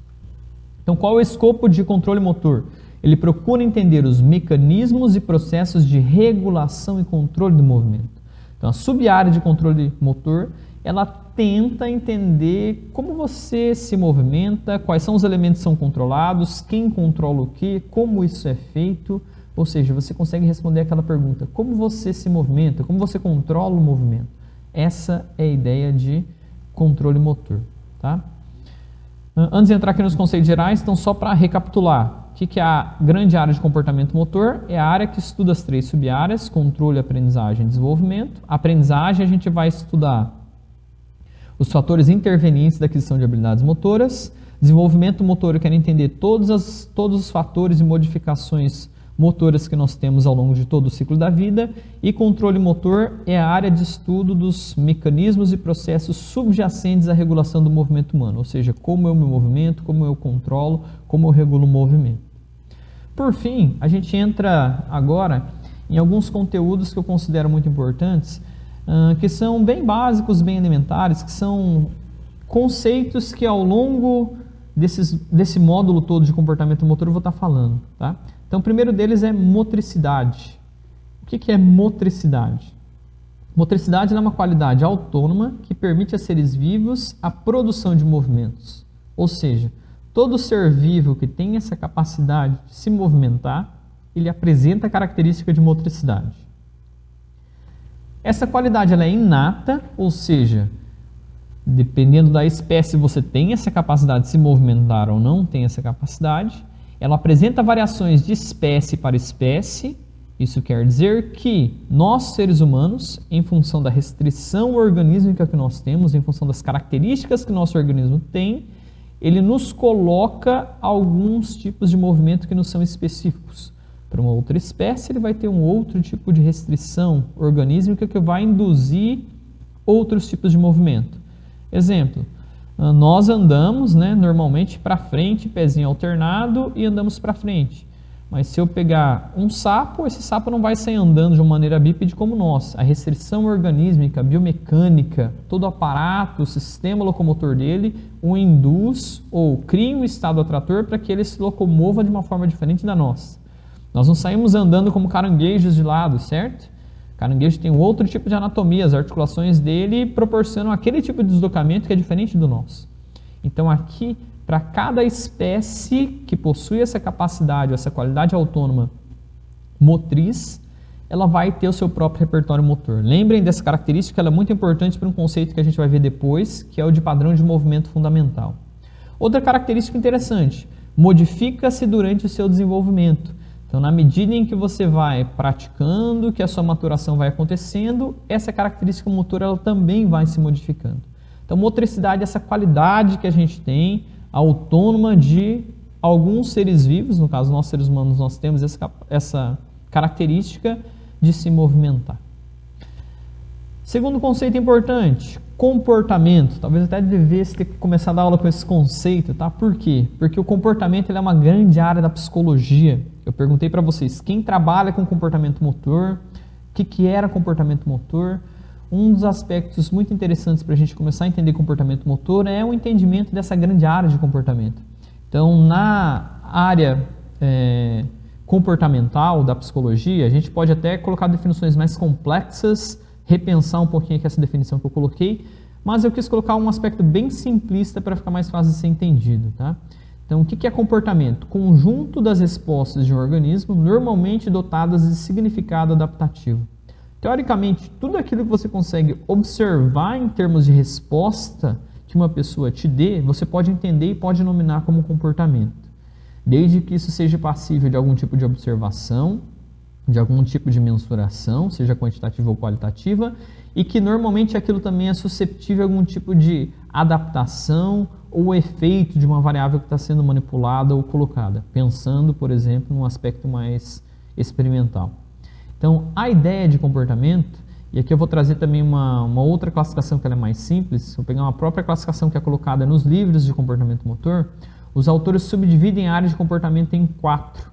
Então, qual é o escopo de controle motor? Ele procura entender os mecanismos e processos de regulação e controle do movimento. Então, a sub-área de controle motor, ela tenta entender como você se movimenta, quais são os elementos que são controlados, quem controla o que, como isso é feito. Ou seja, você consegue responder aquela pergunta: como você se movimenta, como você controla o movimento? Essa é a ideia de controle motor. Tá? Antes de entrar aqui nos conceitos gerais, então só para recapitular. O que é a grande área de comportamento motor? É a área que estuda as 3 sub-áreas: controle, aprendizagem e desenvolvimento. A aprendizagem a gente vai estudar os fatores intervenientes da aquisição de habilidades motoras. Desenvolvimento motor, eu quero entender todos os fatores e modificações motoras que nós temos ao longo de todo o ciclo da vida. E controle motor é a área de estudo dos mecanismos e processos subjacentes à regulação do movimento humano, ou seja, como eu me movimento, como eu controlo, como eu regulo o movimento. Por fim, a gente entra agora em alguns conteúdos que eu considero muito importantes, que são bem básicos, bem elementares, que são conceitos que ao longo desse módulo todo de comportamento motor eu vou estar falando. Tá? Então, o primeiro deles é motricidade. O que é motricidade? Motricidade é uma qualidade autônoma que permite a seres vivos a produção de movimentos. Ou seja, todo ser vivo que tem essa capacidade de se movimentar, ele apresenta a característica de motricidade. Essa qualidade ela é inata, ou seja, dependendo da espécie você tem essa capacidade de se movimentar ou não tem essa capacidade. ela apresenta variações de espécie para espécie. Isso quer dizer que nós, seres humanos, em função da restrição orgânica que nós temos, em função das características que nosso organismo tem, ele nos coloca alguns tipos de movimento que não são específicos. Para uma outra espécie, ele vai ter um outro tipo de restrição orgânica que vai induzir outros tipos de movimento. Exemplo, nós andamos, né, normalmente para frente, pezinho alternado, e andamos para frente. Mas se eu pegar um sapo, esse sapo não vai sair andando de uma maneira bípede como nós. A restrição orgânica, biomecânica, todo o aparato, o sistema locomotor dele o induz ou cria um estado atrator para que ele se locomova de uma forma diferente da nossa. Nós não saímos andando como caranguejos de lado, certo? O caranguejo tem um outro tipo de anatomia, as articulações dele proporcionam aquele tipo de deslocamento que é diferente do nosso. Então aqui, para cada espécie que possui essa capacidade, essa qualidade autônoma motriz, ela vai ter o seu próprio repertório motor. Lembrem dessa característica, ela é muito importante para um conceito que a gente vai ver depois, que é o de padrão de movimento fundamental. Outra característica interessante, modifica-se durante o seu desenvolvimento. Então, na medida em que você vai praticando, que a sua maturação vai acontecendo, essa característica motora ela também vai se modificando. Então, motricidade é essa qualidade que a gente tem, autônoma de alguns seres vivos, no caso nós seres humanos, nós temos essa característica de se movimentar. Segundo conceito importante, comportamento. Talvez até devesse ter começado a aula com esse conceito, tá? Por quê? Porque o comportamento ele é uma grande área da psicologia. Eu perguntei para vocês, quem trabalha com comportamento motor, o que era comportamento motor? Um dos aspectos muito interessantes para a gente começar a entender comportamento motor é o entendimento dessa grande área de comportamento. Então, na área comportamental da psicologia, a gente pode até colocar definições mais complexas, repensar um pouquinho aqui essa definição que eu coloquei, mas eu quis colocar um aspecto bem simplista para ficar mais fácil de ser entendido, tá? Então, o que é comportamento? Conjunto das respostas de um organismo, normalmente dotadas de significado adaptativo. Teoricamente, tudo aquilo que você consegue observar em termos de resposta que uma pessoa te dê, você pode entender e pode nominar como comportamento. Desde que isso seja passível de algum tipo de observação, de algum tipo de mensuração, seja quantitativa ou qualitativa, e que normalmente aquilo também é susceptível a algum tipo de adaptação ou efeito de uma variável que está sendo manipulada ou colocada, pensando, por exemplo, num aspecto mais experimental. Então, a ideia de comportamento, e aqui eu vou trazer também uma outra classificação que ela é mais simples, vou pegar uma própria classificação que é colocada nos livros de comportamento motor, os autores subdividem a área de comportamento em 4,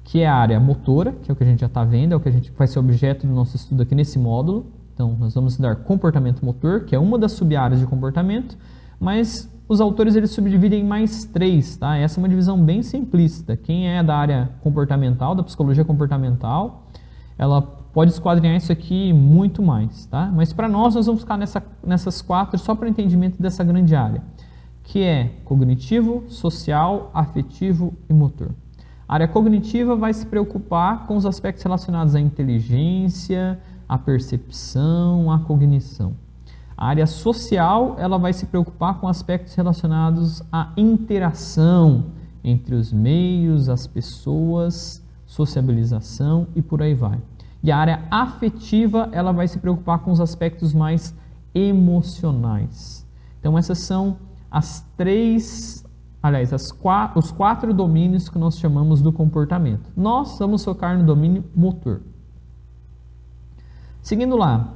que é a área motora, que é o que a gente já está vendo, é o que vai ser objeto do nosso estudo aqui nesse módulo. Então, nós vamos estudar comportamento motor, que é uma das sub-áreas de comportamento, mas os autores eles subdividem em mais 3, tá? Essa é uma divisão bem simplista. Quem é da área comportamental, da psicologia comportamental, ela pode esquadrinhar isso aqui muito mais, tá? Mas para nós vamos ficar nessas 4 só para o entendimento dessa grande área, que é cognitivo, social, afetivo e motor. A área cognitiva vai se preocupar com os aspectos relacionados à inteligência, à percepção, à cognição. A área social, ela vai se preocupar com aspectos relacionados à interação entre os meios, as pessoas, sociabilização e por aí vai. E a área afetiva, ela vai se preocupar com os aspectos mais emocionais. Então essas são os 4 domínios que nós chamamos do comportamento. Nós vamos focar no domínio motor. Seguindo lá,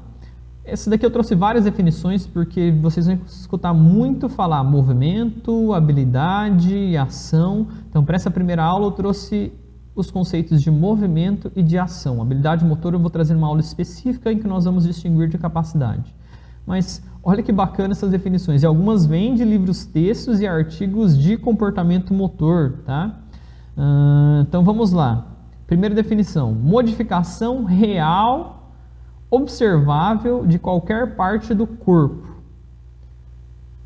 essa daqui eu trouxe várias definições porque vocês vão escutar muito falar movimento, habilidade e ação. Então, para essa primeira aula eu trouxe os conceitos de movimento e de ação. Habilidade motor eu vou trazer uma aula específica em que nós vamos distinguir de capacidade. Mas olha que bacana essas definições. E algumas vêm de livros, textos e artigos de comportamento motor, tá? Então vamos lá. Primeira definição: modificação real observável de qualquer parte do corpo.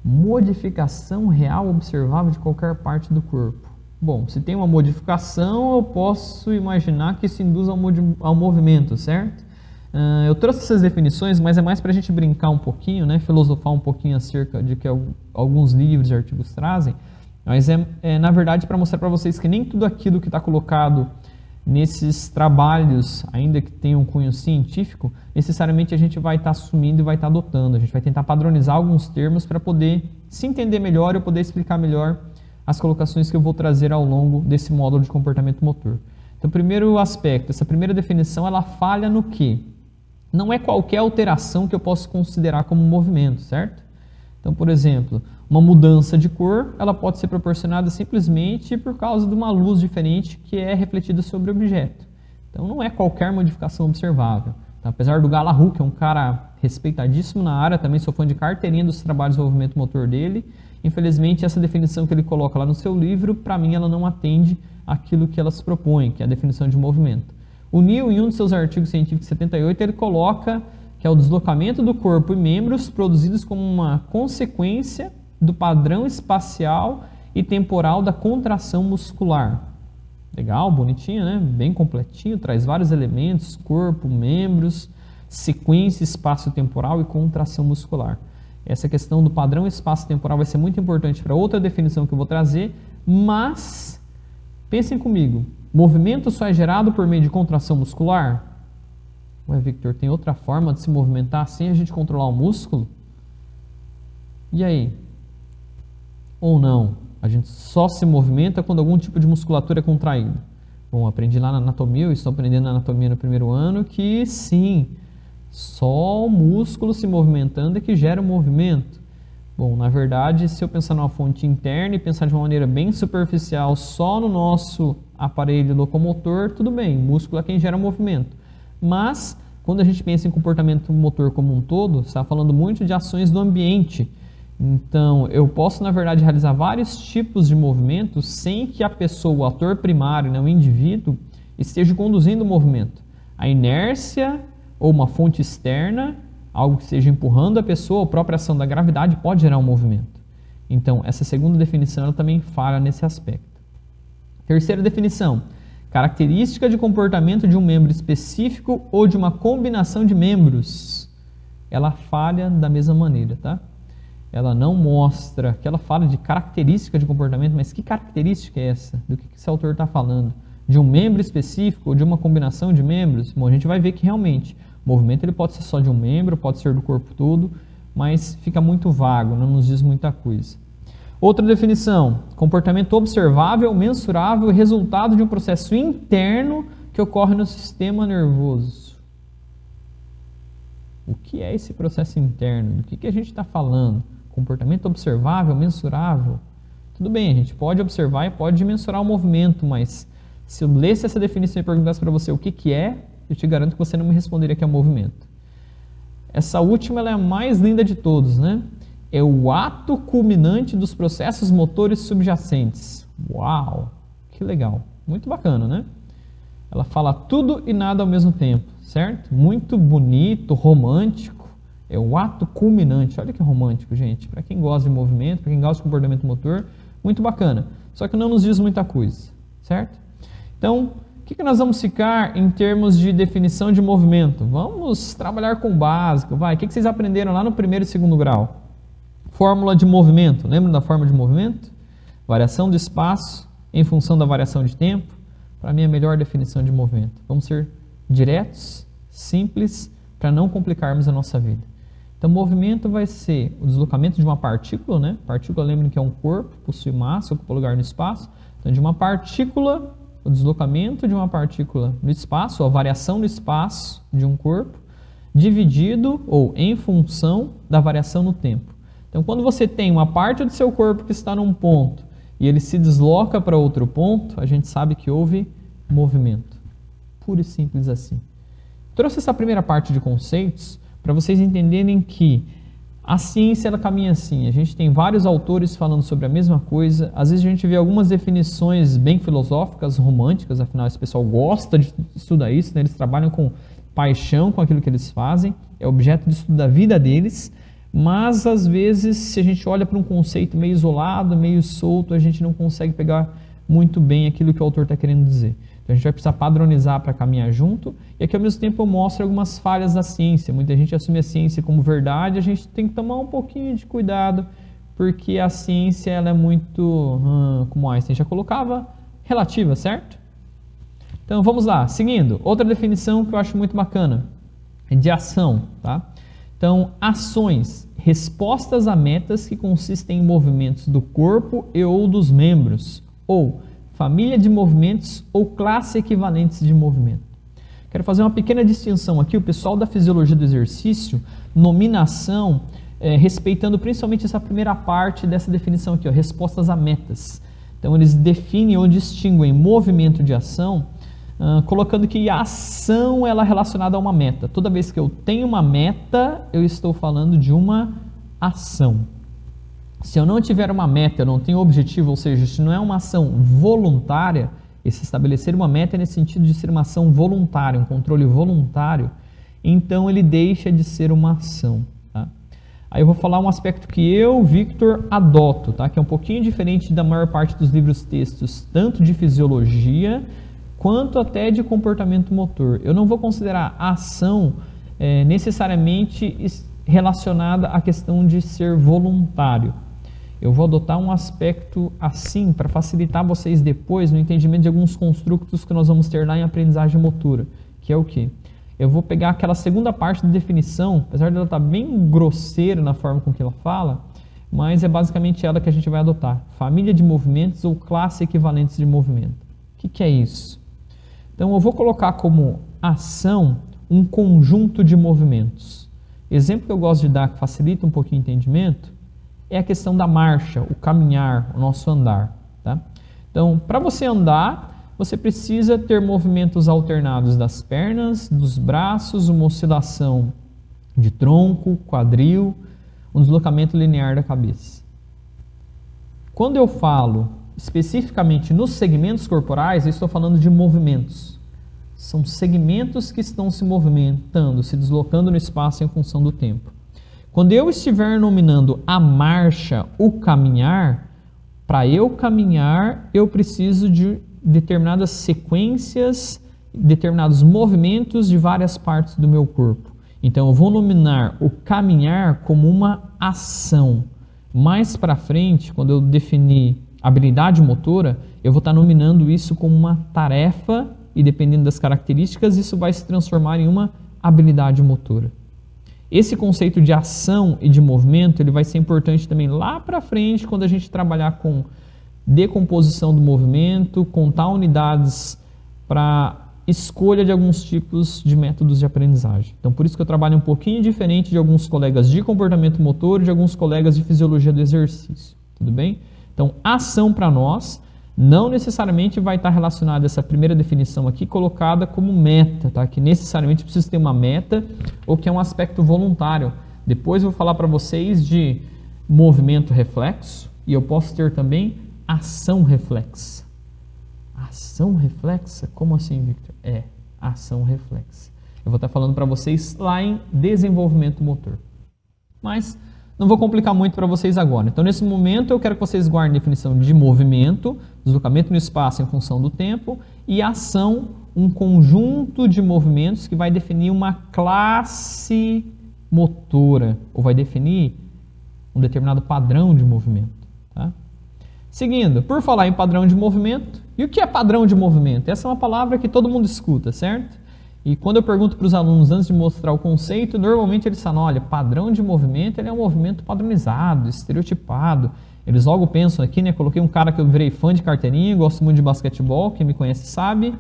Modificação real observável de qualquer parte do corpo. Bom, se tem uma modificação, eu posso imaginar que isso induz ao movimento, certo? Eu trouxe essas definições, mas é mais para a gente brincar um pouquinho, né? Filosofar um pouquinho acerca de que alguns livros e artigos trazem. Mas na verdade, para mostrar para vocês que nem tudo aquilo que está colocado nesses trabalhos, ainda que tenham um cunho científico, necessariamente a gente vai estar assumindo e vai estar adotando. A gente vai tentar padronizar alguns termos para poder se entender melhor e eu poder explicar melhor as colocações que eu vou trazer ao longo desse módulo de comportamento motor. Então, primeiro aspecto, essa primeira definição, ela falha no quê? Não é qualquer alteração que eu posso considerar como movimento, certo? Então, por exemplo, uma mudança de cor, ela pode ser proporcionada simplesmente por causa de uma luz diferente que é refletida sobre o objeto. Então, não é qualquer modificação observável. Então, apesar do Galahu, que é um cara respeitadíssimo na área, também sou fã de carteirinha dos trabalhos de desenvolvimento motor dele, infelizmente, essa definição que ele coloca lá no seu livro, para mim, ela não atende aquilo que ela se propõe, que é a definição de movimento. O Neil, em um de seus artigos científicos 78, ele coloca que é o deslocamento do corpo e membros produzidos como uma consequência do padrão espacial e temporal da contração muscular. Legal, bonitinho, né? Bem completinho, traz vários elementos, corpo, membros, sequência espaço-temporal e contração muscular. Essa questão do padrão espaço-temporal vai ser muito importante para outra definição que eu vou trazer, mas pensem comigo, movimento só é gerado por meio de contração muscular? Ué, Victor, tem outra forma de se movimentar sem a gente controlar o músculo? E aí? Ou não? A gente só se movimenta quando algum tipo de musculatura é contraída. Bom, aprendi lá na anatomia, eu estou aprendendo na anatomia no primeiro ano, que sim, só o músculo se movimentando é que gera o movimento. Bom, na verdade, se eu pensar numa fonte interna e pensar de uma maneira bem superficial só no nosso aparelho locomotor, tudo bem, o músculo é quem gera o movimento. Mas, quando a gente pensa em comportamento motor como um todo, você está falando muito de ações do ambiente. Então, eu posso, na verdade, realizar vários tipos de movimentos sem que a pessoa, o ator primário, né, o indivíduo, esteja conduzindo o movimento. A inércia ou uma fonte externa, algo que esteja empurrando a pessoa, a própria ação da gravidade pode gerar um movimento. Então, essa segunda definição ela também falha nesse aspecto. Terceira definição, característica de comportamento de um membro específico ou de uma combinação de membros. Ela falha da mesma maneira, tá? Ela não mostra, que ela fala de característica de comportamento, mas que característica é essa? Do que esse autor está falando? De um membro específico ou de uma combinação de membros? Bom, a gente vai ver que realmente o movimento ele pode ser só de um membro, pode ser do corpo todo, mas fica muito vago, não nos diz muita coisa. Outra definição, comportamento observável, mensurável e resultado de um processo interno que ocorre no sistema nervoso. O que é esse processo interno? Do que a gente está falando? Comportamento observável, mensurável? Tudo bem, a gente pode observar e pode mensurar o movimento, mas se eu lesse essa definição e perguntasse para você o que é, eu te garanto que você não me responderia que é movimento. Essa última ela é a mais linda de todos, né? É o ato culminante dos processos motores subjacentes. Uau, que legal, muito bacana, né? Ela fala tudo e nada ao mesmo tempo, certo? Muito bonito, romântico, é o ato culminante. Olha que romântico, gente, para quem gosta de movimento, para quem gosta de comportamento motor, muito bacana. Só que não nos diz muita coisa, certo? Então, o que nós vamos ficar em termos de definição de movimento? Vamos trabalhar com o básico, vai. O que vocês aprenderam lá no primeiro e segundo grau? Fórmula de movimento, lembram da fórmula de movimento? Variação do espaço em função da variação de tempo. Para mim, é a melhor definição de movimento. Vamos ser diretos, simples, para não complicarmos a nossa vida. Então, movimento vai ser o deslocamento de uma partícula, né? Partícula, lembrem que é um corpo, possui massa, ocupa lugar no espaço. Então, de uma partícula, o deslocamento de uma partícula no espaço, ou a variação no espaço de um corpo, dividido ou em função da variação no tempo. Então, quando você tem uma parte do seu corpo que está num ponto e ele se desloca para outro ponto, a gente sabe que houve movimento. Puro e simples assim. Trouxe essa primeira parte de conceitos para vocês entenderem que a ciência ela caminha assim. A gente tem vários autores falando sobre a mesma coisa. Às vezes a gente vê algumas definições bem filosóficas, românticas, afinal esse pessoal gosta de estudar isso, né? Eles trabalham com paixão com aquilo que eles fazem, é objeto de estudo da vida deles. Mas, às vezes, se a gente olha para um conceito meio isolado, meio solto, a gente não consegue pegar muito bem aquilo que o autor está querendo dizer. Então, a gente vai precisar padronizar para caminhar junto, e aqui, ao mesmo tempo, eu mostro algumas falhas da ciência. Muita gente assume a ciência como verdade, a gente tem que tomar um pouquinho de cuidado, porque a ciência ela é muito, como Einstein já colocava, relativa, certo? Então vamos lá, seguindo, outra definição que eu acho muito bacana, é de ação, tá? Então, ações, respostas a metas que consistem em movimentos do corpo e ou dos membros, ou família de movimentos ou classe equivalentes de movimento. Quero fazer uma pequena distinção aqui, o pessoal da fisiologia do exercício, nominação, respeitando principalmente essa primeira parte dessa definição aqui, ó, respostas a metas. Então, eles definem ou distinguem movimento de ação, colocando que a ação ela é relacionada a uma meta. Toda vez que eu tenho uma meta, eu estou falando de uma ação. Se eu não tiver uma meta, eu não tenho objetivo, ou seja, se não é uma ação voluntária, esse estabelecer uma meta é nesse sentido de ser uma ação voluntária, um controle voluntário, então ele deixa de ser uma ação. Tá? Aí eu vou falar um aspecto que eu, Victor, adoto, tá? Que é um pouquinho diferente da maior parte dos livros textos, tanto de fisiologia, quanto até de comportamento motor. Eu não vou considerar a ação necessariamente relacionada à questão de ser voluntário. Eu vou adotar um aspecto assim para facilitar vocês depois no entendimento de alguns construtos que nós vamos ter lá em aprendizagem motora, que é o quê? Eu vou pegar aquela segunda parte da definição, apesar dela estar bem grosseira na forma com que ela fala, mas é basicamente ela que a gente vai adotar. Família de movimentos ou classe equivalentes de movimento. O que é isso? Então eu vou colocar como ação um conjunto de movimentos. Exemplo que eu gosto de dar que facilita um pouquinho o entendimento é a questão da marcha, o caminhar, o nosso andar. Tá? Então, para você andar, você precisa ter movimentos alternados das pernas, dos braços, uma oscilação de tronco, quadril, um deslocamento linear da cabeça. Quando eu falo especificamente nos segmentos corporais, eu estou falando de movimentos. São segmentos que estão se movimentando, se deslocando no espaço em função do tempo. Quando eu estiver nominando a marcha, o caminhar, para eu caminhar, eu preciso de determinadas sequências, determinados movimentos de várias partes do meu corpo. Então, eu vou nominar o caminhar como uma ação. Mais para frente, quando eu definir habilidade motora, eu vou estar nominando isso como uma tarefa e, dependendo das características, isso vai se transformar em uma habilidade motora. Esse conceito de ação e de movimento ele vai ser importante também lá para frente, quando a gente trabalhar com decomposição do movimento, contar unidades para escolha de alguns tipos de métodos de aprendizagem. Então, por isso que eu trabalho um pouquinho diferente de alguns colegas de comportamento motor e de alguns colegas de fisiologia do exercício. Tudo bem? Então, ação para nós não necessariamente vai estar relacionada a essa primeira definição aqui colocada como meta, tá? Que necessariamente precisa ter uma meta ou que é um aspecto voluntário. Depois eu vou falar para vocês de movimento reflexo e eu posso ter também ação reflexa. Ação reflexa? Como assim, Victor? Ação reflexa. Eu vou estar falando para vocês lá em desenvolvimento motor. Mas não vou complicar muito para vocês agora. Então, nesse momento, eu quero que vocês guardem a definição de movimento, deslocamento no espaço em função do tempo, e ação, um conjunto de movimentos que vai definir uma classe motora, ou vai definir um determinado padrão de movimento. Tá? Seguindo, por falar em padrão de movimento, e o que é padrão de movimento? Essa é uma palavra que todo mundo escuta, certo? E quando eu pergunto para os alunos antes de mostrar o conceito, normalmente eles falam, olha, padrão de movimento ele é um movimento padronizado, estereotipado. Eles logo pensam aqui, né? Coloquei um cara que eu virei fã de carteirinha, gosto muito de basquetebol, quem me conhece sabe,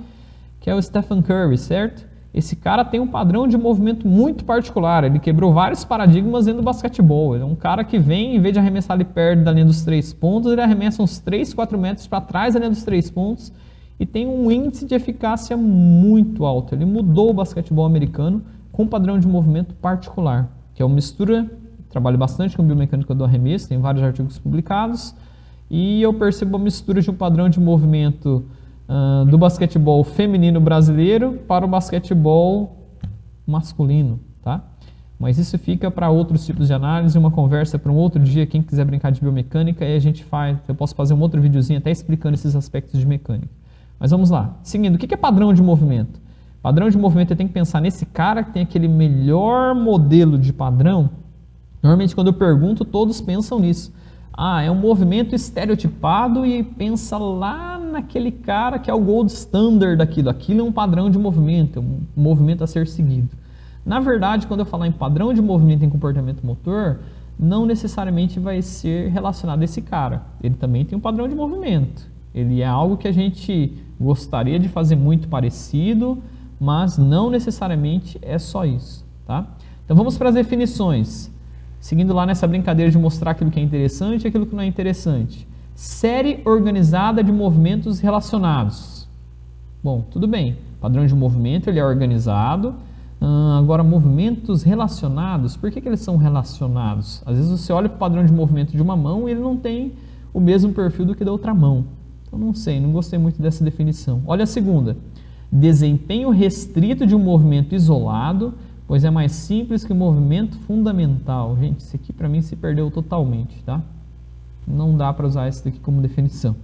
que é o Stephen Curry, certo? Esse cara tem um padrão de movimento muito particular, ele quebrou vários paradigmas dentro do basquetebol. Ele é um cara que vem, em vez de arremessar ali perto da linha dos 3 pontos, ele arremessa uns 3, 4 metros para trás da linha dos 3 pontos, e tem um índice de eficácia muito alto. Ele mudou o basquetebol americano com um padrão de movimento particular, que é uma mistura, trabalho bastante com biomecânica do arremesso, tem vários artigos publicados, e eu percebo a mistura de um padrão de movimento do basquetebol feminino brasileiro para o basquetebol masculino, tá? Mas isso fica para outros tipos de análise, uma conversa para um outro dia, quem quiser brincar de biomecânica, aí a gente faz, eu posso fazer um outro videozinho até explicando esses aspectos de mecânica. Mas vamos lá. Seguindo, o que é padrão de movimento? Padrão de movimento, eu tenho que pensar nesse cara que tem aquele melhor modelo de padrão. Normalmente, quando eu pergunto, todos pensam nisso. Ah, é um movimento estereotipado e pensa lá naquele cara que é o gold standard daquilo. Aquilo é um padrão de movimento, é um movimento a ser seguido. Na verdade, quando eu falar em padrão de movimento em comportamento motor, não necessariamente vai ser relacionado a esse cara. Ele também tem um padrão de movimento. Ele é algo que a gente gostaria de fazer muito parecido, mas não necessariamente é só isso, tá? Então vamos para as definições. Seguindo lá nessa brincadeira de mostrar aquilo que é interessante e aquilo que não é interessante. Série organizada de movimentos relacionados. Bom, tudo bem. Padrão de movimento, ele é organizado. Agora, movimentos relacionados, por que eles são relacionados? Às vezes você olha para o padrão de movimento de uma mão e ele não tem o mesmo perfil do que da outra mão. Então, não sei, não gostei muito dessa definição. Olha a segunda. Desempenho restrito de um movimento isolado, pois é mais simples que o movimento fundamental. Gente, isso aqui para mim se perdeu totalmente, tá? Não dá para usar isso daqui como definição.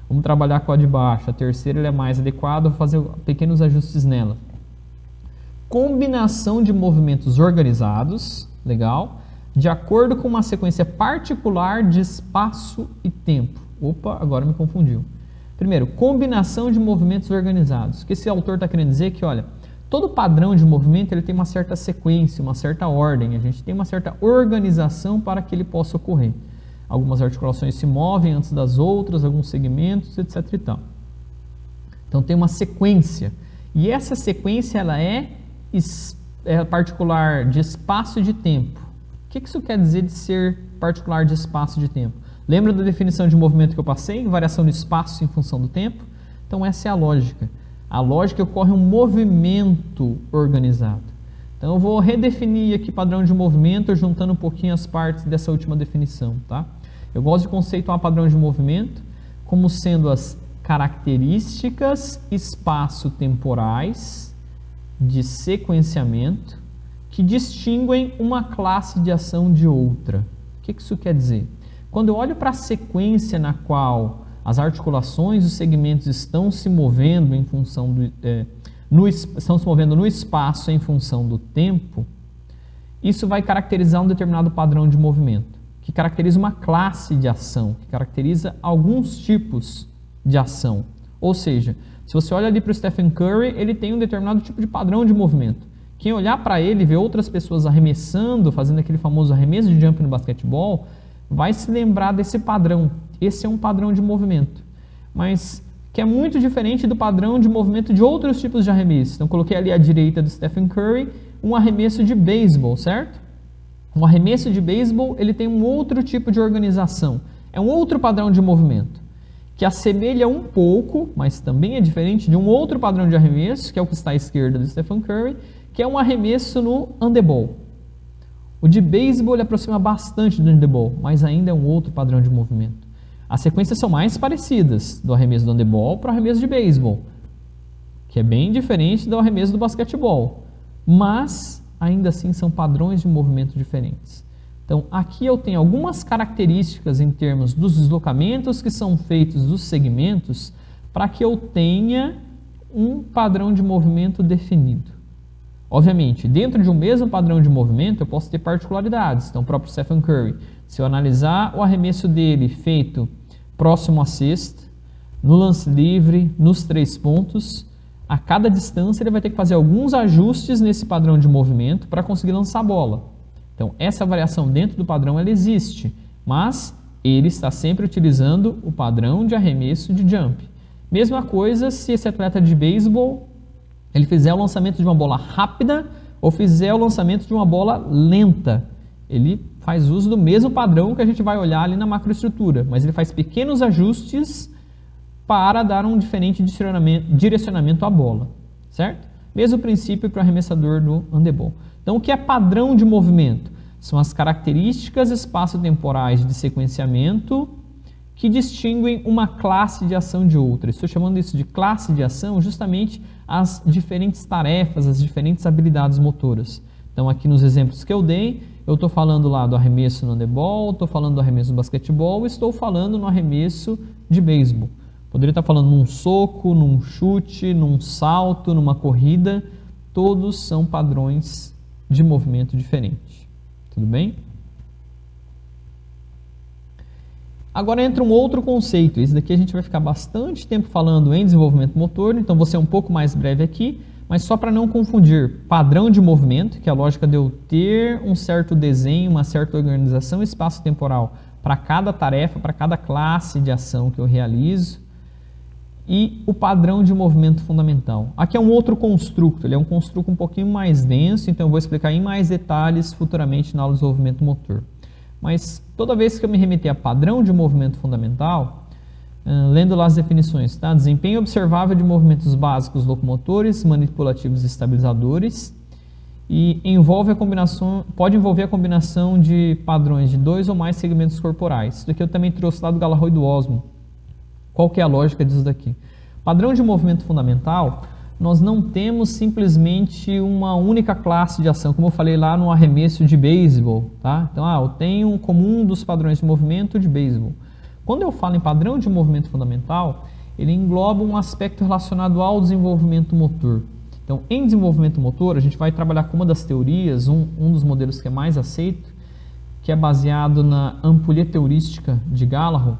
Vamos trabalhar com a de baixo. A terceira é mais adequada, vou fazer pequenos ajustes nela. Combinação de movimentos organizados, legal, de acordo com uma sequência particular de espaço e tempo. Opa, agora me confundiu. Primeiro, combinação de movimentos organizados. O que esse autor está querendo dizer é que, olha, todo padrão de movimento ele tem uma certa sequência, uma certa ordem. A gente tem uma certa organização para que ele possa ocorrer. Algumas articulações se movem antes das outras, alguns segmentos, etc. e tal. Então tem uma sequência. E essa sequência ela é particular de espaço e de tempo. O que isso quer dizer de ser particular de espaço e de tempo? Lembra da definição de movimento que eu passei? Variação do espaço em função do tempo? Então essa é a lógica. A lógica ocorre um movimento organizado. Então eu vou redefinir aqui padrão de movimento, juntando um pouquinho as partes dessa última definição, tá? Eu gosto de conceituar padrão de movimento como sendo as características espaço-temporais de sequenciamento que distinguem uma classe de ação de outra. O que isso quer dizer? Quando eu olho para a sequência na qual as articulações e os segmentos estão se movendo em função do, estão se movendo no espaço em função do tempo, isso vai caracterizar um determinado padrão de movimento, que caracteriza uma classe de ação, que caracteriza alguns tipos de ação. Ou seja, se você olha ali para o Stephen Curry, ele tem um determinado tipo de padrão de movimento. Quem olhar para ele e ver outras pessoas arremessando, fazendo aquele famoso arremesso de jump no basquetebol, vai se lembrar desse padrão. Esse é um padrão de movimento, mas que é muito diferente do padrão de movimento de outros tipos de arremesso. Então, coloquei ali à direita do Stephen Curry um arremesso de beisebol, certo? Um arremesso de beisebol, ele tem um outro tipo de organização. É um outro padrão de movimento, que assemelha um pouco, mas também é diferente de um outro padrão de arremesso, que é o que está à esquerda do Stephen Curry, que é um arremesso no handebol. O de beisebol ele aproxima bastante do handebol, mas ainda é um outro padrão de movimento. As sequências são mais parecidas do arremesso do handebol para o arremesso de beisebol, que é bem diferente do arremesso do basquetebol, mas ainda assim são padrões de movimento diferentes. Então aqui eu tenho algumas características em termos dos deslocamentos que são feitos dos segmentos para que eu tenha um padrão de movimento definido. Obviamente, dentro de um mesmo padrão de movimento, eu posso ter particularidades. Então, o próprio Stephen Curry, se eu analisar o arremesso dele feito próximo à cesta, no lance livre, nos 3 pontos, a cada distância ele vai ter que fazer alguns ajustes nesse padrão de movimento para conseguir lançar a bola. Então, essa variação dentro do padrão ela existe, mas ele está sempre utilizando o padrão de arremesso de jump. Mesma coisa se esse atleta de beisebol ele fizer o lançamento de uma bola rápida ou fizer o lançamento de uma bola lenta. Ele faz uso do mesmo padrão que a gente vai olhar ali na macroestrutura, mas ele faz pequenos ajustes para dar um diferente direcionamento à bola, certo? Mesmo princípio para o arremessador do handebol. Então, o que é padrão de movimento? São as características espaço-temporais de sequenciamento que distinguem uma classe de ação de outra. Estou chamando isso de classe de ação justamente as diferentes tarefas, as diferentes habilidades motoras. Então, aqui nos exemplos que eu dei, eu estou falando lá do arremesso no handebol, estou falando do arremesso no basquetebol, estou falando no arremesso de beisebol. Poderia estar falando num soco, num chute, num salto, numa corrida. Todos são padrões de movimento diferentes. Tudo bem? Agora entra um outro conceito, esse daqui a gente vai ficar bastante tempo falando em desenvolvimento motor, então vou ser um pouco mais breve aqui, mas só para não confundir padrão de movimento, que é a lógica de eu ter um certo desenho, uma certa organização espaço-temporal para cada tarefa, para cada classe de ação que eu realizo, e o padrão de movimento fundamental. Aqui é um outro construto, ele é um construto um pouquinho mais denso, então eu vou explicar em mais detalhes futuramente na aula de desenvolvimento motor. Mas toda vez que eu me remeter a padrão de movimento fundamental, lendo lá as definições, tá? Desempenho observável de movimentos básicos locomotores, manipulativos e estabilizadores, e pode envolver a combinação de padrões de 2 ou mais segmentos corporais. Isso daqui eu também trouxe lá do Gallagher e do Osmo. Qual que é a lógica disso daqui? Padrão de movimento fundamental, nós não temos simplesmente uma única classe de ação, como eu falei lá no arremesso de beisebol, tá? Então, eu tenho como um dos padrões de movimento de beisebol. Quando eu falo em padrão de movimento fundamental, ele engloba um aspecto relacionado ao desenvolvimento motor. Então, em desenvolvimento motor, a gente vai trabalhar com uma das teorias, um dos modelos que é mais aceito, que é baseado na ampulheta heurística de Gallagher.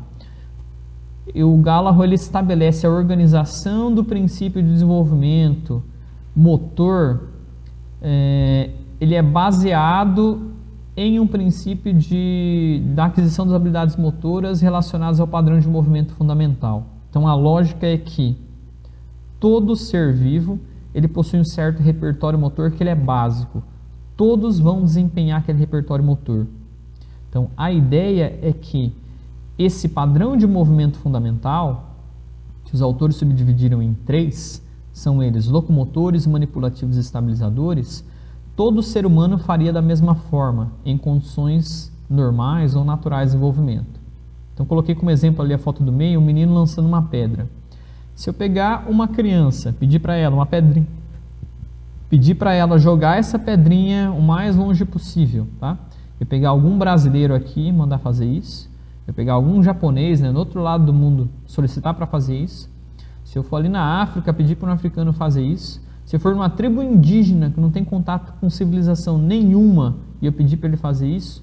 E o Gallagher ele estabelece a organização do princípio de desenvolvimento motor, ele é baseado em um princípio da aquisição das habilidades motoras relacionadas ao padrão de movimento fundamental. Então a lógica é que todo ser vivo ele possui um certo repertório motor que ele é básico. Todos vão desempenhar aquele repertório motor. Então a ideia é que esse padrão de movimento fundamental, que os autores subdividiram em 3, são eles locomotores, manipulativos e estabilizadores, todo ser humano faria da mesma forma, em condições normais ou naturais de desenvolvimento. Então coloquei como exemplo ali a foto do meio, um menino lançando uma pedra. Se eu pegar uma criança, pedir para ela uma pedrinha, pedir para ela jogar essa pedrinha o mais longe possível, tá? Eu pegar algum brasileiro aqui e mandar fazer isso, eu pegar algum japonês, no outro lado do mundo, solicitar para fazer isso. Se eu for ali na África, pedir para um africano fazer isso. Se eu for numa tribo indígena que não tem contato com civilização nenhuma e eu pedir para ele fazer isso,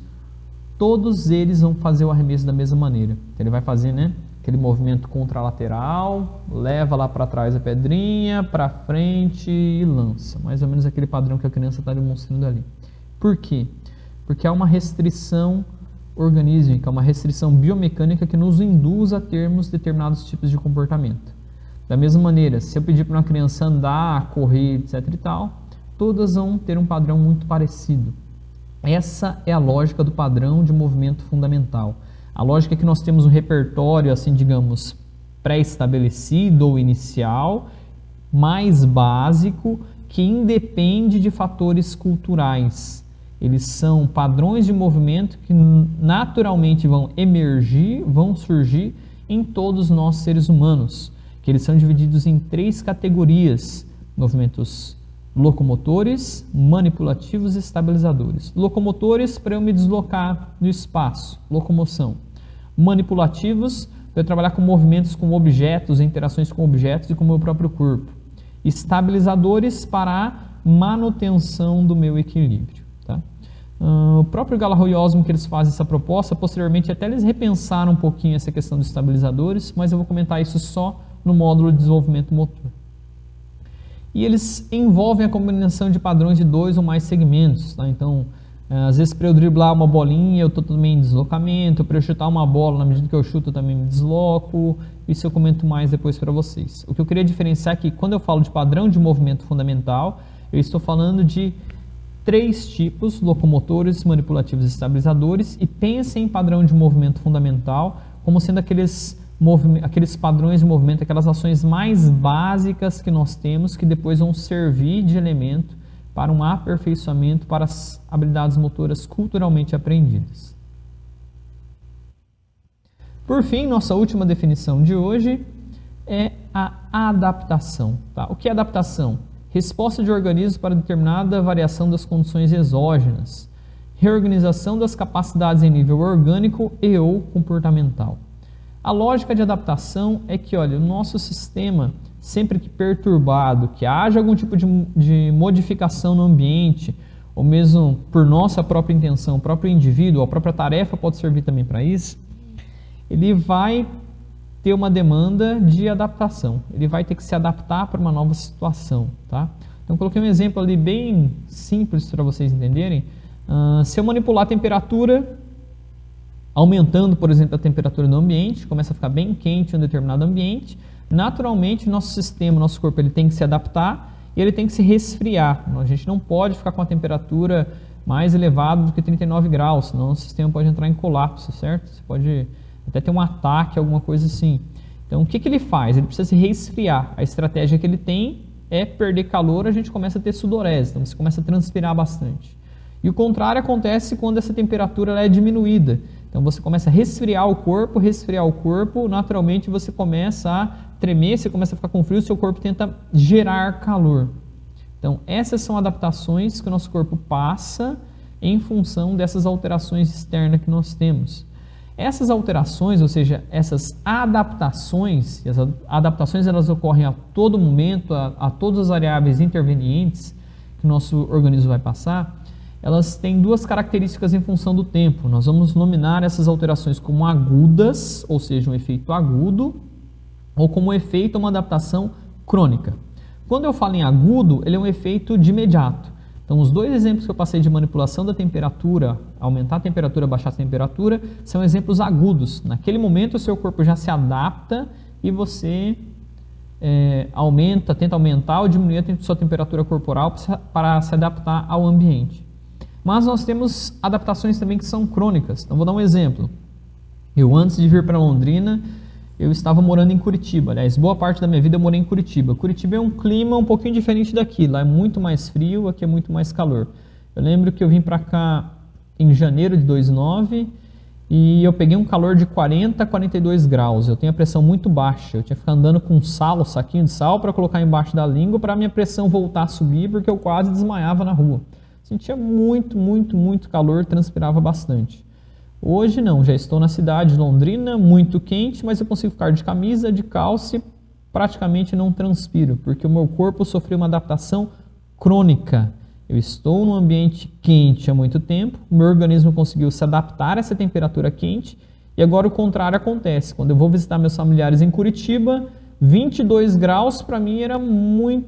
todos eles vão fazer o arremesso da mesma maneira. Então, ele vai fazer, aquele movimento contralateral, leva lá para trás a pedrinha, para frente e lança. Mais ou menos aquele padrão que a criança está demonstrando ali. Por quê? Porque há uma restrição organísmica, uma restrição biomecânica que nos induz a termos determinados tipos de comportamento. Da mesma maneira, se eu pedir para uma criança andar, correr, etc e tal, todas vão ter um padrão muito parecido. Essa é a lógica do padrão de movimento fundamental. A lógica é que nós temos um repertório, assim, digamos, pré-estabelecido ou inicial, mais básico, que independe de fatores culturais. Eles são padrões de movimento que naturalmente vão emergir, vão surgir em todos nós seres humanos, que eles são divididos em 3 categorias: movimentos locomotores, manipulativos e estabilizadores. Locomotores, para eu me deslocar no espaço, locomoção. Manipulativos, para eu trabalhar com movimentos com objetos, interações com objetos e com o meu próprio corpo. Estabilizadores, para a manutenção do meu equilíbrio. O próprio Gallagher e Osmo, que eles fazem essa proposta, posteriormente até eles repensaram um pouquinho essa questão dos estabilizadores, mas eu vou comentar isso só no módulo de desenvolvimento motor. E eles envolvem a combinação de padrões de 2 ou mais segmentos, tá? Então, às vezes para eu driblar uma bolinha eu estou também em deslocamento, para eu chutar uma bola, na medida que eu chuto eu também me desloco, isso eu comento mais depois para vocês. O que eu queria diferenciar é que quando eu falo de padrão de movimento fundamental, eu estou falando de 3 tipos: locomotores, manipulativos e estabilizadores, e pensem em padrão de movimento fundamental como sendo aqueles padrões de movimento, aquelas ações mais básicas que nós temos, que depois vão servir de elemento para um aperfeiçoamento para as habilidades motoras culturalmente aprendidas. Por fim, nossa última definição de hoje é a adaptação. Tá? O que é adaptação? Resposta de organismos para determinada variação das condições exógenas, reorganização das capacidades em nível orgânico e ou comportamental. A lógica de adaptação é que, o nosso sistema, sempre que perturbado, que haja algum tipo de modificação no ambiente, ou mesmo por nossa própria intenção, o próprio indivíduo, a própria tarefa pode servir também para isso, ele vai ter uma demanda de adaptação. Ele vai ter que se adaptar para uma nova situação, tá? Então, coloquei um exemplo ali bem simples para vocês entenderem. Se eu manipular a temperatura, aumentando, por exemplo, a temperatura no ambiente, começa a ficar bem quente em um determinado ambiente, naturalmente, nosso sistema, nosso corpo, ele tem que se adaptar e ele tem que se resfriar. A gente não pode ficar com a temperatura mais elevada do que 39 graus, senão o sistema pode entrar em colapso, certo? Você pode até ter um ataque, alguma coisa assim. Então, o que ele faz? Ele precisa se resfriar. A estratégia que ele tem é perder calor, a gente começa a ter sudorese, então você começa a transpirar bastante. E o contrário acontece quando essa temperatura ela é diminuída. Então, você começa a resfriar o corpo, naturalmente você começa a tremer, você começa a ficar com frio, seu corpo tenta gerar calor. Então, essas são adaptações que o nosso corpo passa em função dessas alterações externas que nós temos. Essas alterações, ou seja, essas adaptações, e as adaptações elas ocorrem a todo momento, a todas as variáveis intervenientes que o nosso organismo vai passar, elas têm duas características em função do tempo. Nós vamos nominar essas alterações como agudas, ou seja, um efeito agudo, ou como efeito uma adaptação crônica. Quando eu falo em agudo, ele é um efeito de imediato. Então, os dois exemplos que eu passei de manipulação da temperatura, aumentar a temperatura, baixar a temperatura, são exemplos agudos. Naquele momento, o seu corpo já se adapta e você tenta aumentar ou diminuir a sua temperatura corporal para se adaptar ao ambiente. Mas nós temos adaptações também que são crônicas. Então, vou dar um exemplo. Eu, antes de vir para Londrina, eu estava morando em Curitiba. Aliás, boa parte da minha vida eu morei em Curitiba. Curitiba é um clima um pouquinho diferente daqui. Lá é muito mais frio, aqui é muito mais calor. Eu lembro que eu vim para cá em janeiro de 2009 e eu peguei um calor de 40 a 42 graus. Eu tenho a pressão muito baixa. Eu tinha que ficar andando com sal, um saquinho de sal para colocar embaixo da língua para a minha pressão voltar a subir, porque eu quase desmaiava na rua. Sentia muito calor, transpirava bastante. Hoje não, já estou na cidade de Londrina, muito quente, mas eu consigo ficar de camisa, de calça e praticamente não transpiro, porque o meu corpo sofreu uma adaptação crônica. Eu estou num ambiente quente há muito tempo, o meu organismo conseguiu se adaptar a essa temperatura quente e agora o contrário acontece. Quando eu vou visitar meus familiares em Curitiba, 22 graus para mim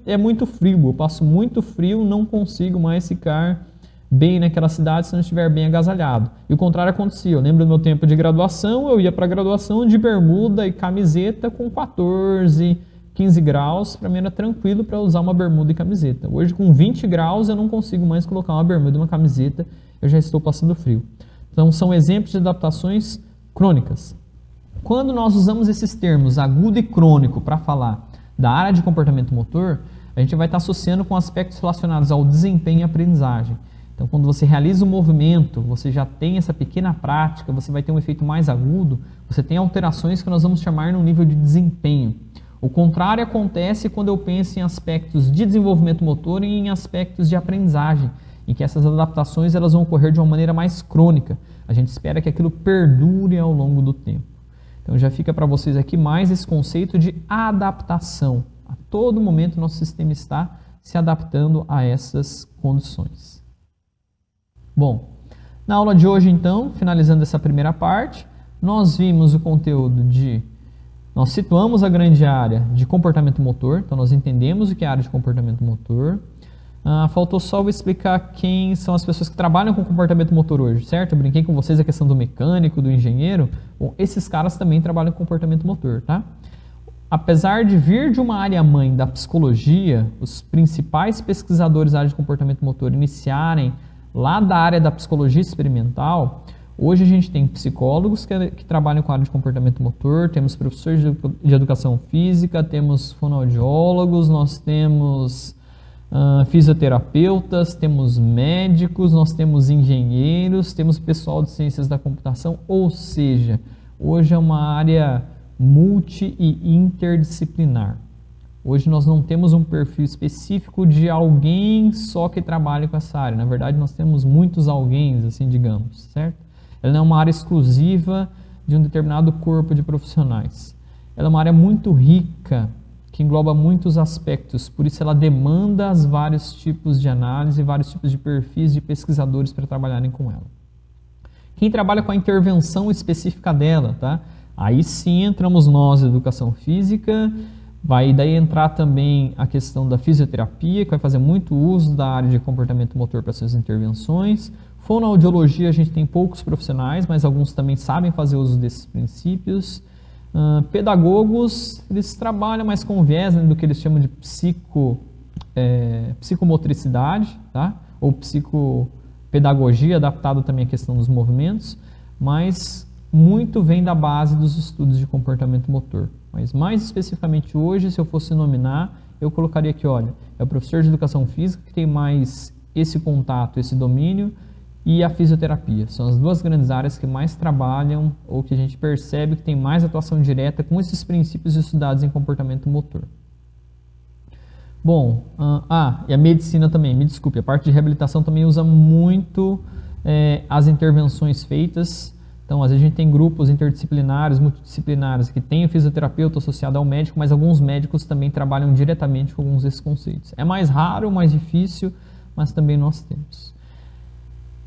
é muito frio, eu passo muito frio, não consigo mais ficar bem naquela cidade se não estiver bem agasalhado. E o contrário acontecia. Eu lembro do meu tempo de graduação, eu ia para a graduação de bermuda e camiseta com 14, 15 graus, para mim era tranquilo para usar uma bermuda e camiseta. Hoje com 20 graus eu não consigo mais colocar uma bermuda e uma camiseta, eu já estou passando frio. Então são exemplos de adaptações crônicas. Quando nós usamos esses termos agudo e crônico para falar da área de comportamento motor, a gente vai estar associando com aspectos relacionados ao desempenho e aprendizagem. Então, quando você realiza um movimento, você já tem essa pequena prática, você vai ter um efeito mais agudo, você tem alterações que nós vamos chamar no nível de desempenho. O contrário acontece quando eu penso em aspectos de desenvolvimento motor e em aspectos de aprendizagem, em que essas adaptações elas vão ocorrer de uma maneira mais crônica. A gente espera que aquilo perdure ao longo do tempo. Então, já fica para vocês aqui mais esse conceito de adaptação. A todo momento, nosso sistema está se adaptando a essas condições. Bom, na aula de hoje, então, finalizando essa primeira parte, nós vimos o conteúdo nós situamos a grande área de comportamento motor, então nós entendemos o que é a área de comportamento motor. Faltou só eu explicar quem são as pessoas que trabalham com comportamento motor hoje, certo? Eu brinquei com vocês a questão do mecânico, do engenheiro. Bom, esses caras também trabalham com comportamento motor, tá? Apesar de vir de uma área mãe da psicologia, os principais pesquisadores da área de comportamento motor iniciarem lá da área da psicologia experimental, hoje a gente tem psicólogos que trabalham com a área de comportamento motor, temos professores de educação física, temos fonoaudiólogos, nós temos fisioterapeutas, temos médicos, nós temos engenheiros, temos pessoal de ciências da computação, ou seja, hoje é uma área multi e interdisciplinar. Hoje nós não temos um perfil específico de alguém só que trabalha com essa área. Na verdade, nós temos muitos alguém, assim, digamos, certo? Ela não é uma área exclusiva de um determinado corpo de profissionais. Ela é uma área muito rica, que engloba muitos aspectos, por isso ela demanda vários tipos de análise, vários tipos de perfis de pesquisadores para trabalharem com ela. Quem trabalha com a intervenção específica dela, tá? Aí sim entramos nós, educação física, vai daí entrar também a questão da fisioterapia, que vai fazer muito uso da área de comportamento motor para suas intervenções. Fonoaudiologia, a gente tem poucos profissionais, mas alguns também sabem fazer uso desses princípios. Pedagogos, eles trabalham mais com viés, né, do que eles chamam de psicomotricidade, tá? Ou psicopedagogia, adaptado também à questão dos movimentos, mas muito vem da base dos estudos de comportamento motor. Mas mais especificamente hoje, se eu fosse nominar, eu colocaria aqui, olha, é o professor de educação física que tem mais esse contato, esse domínio, e a fisioterapia. São as duas grandes áreas que mais trabalham, ou que a gente percebe que tem mais atuação direta com esses princípios estudados em comportamento motor. Bom, e a medicina também, me desculpe, a parte de reabilitação também usa muito as intervenções feitas. Então, às vezes a gente tem grupos interdisciplinares, multidisciplinares, que tem o fisioterapeuta associado ao médico, mas alguns médicos também trabalham diretamente com alguns desses conceitos. É mais raro, mais difícil, mas também nós temos.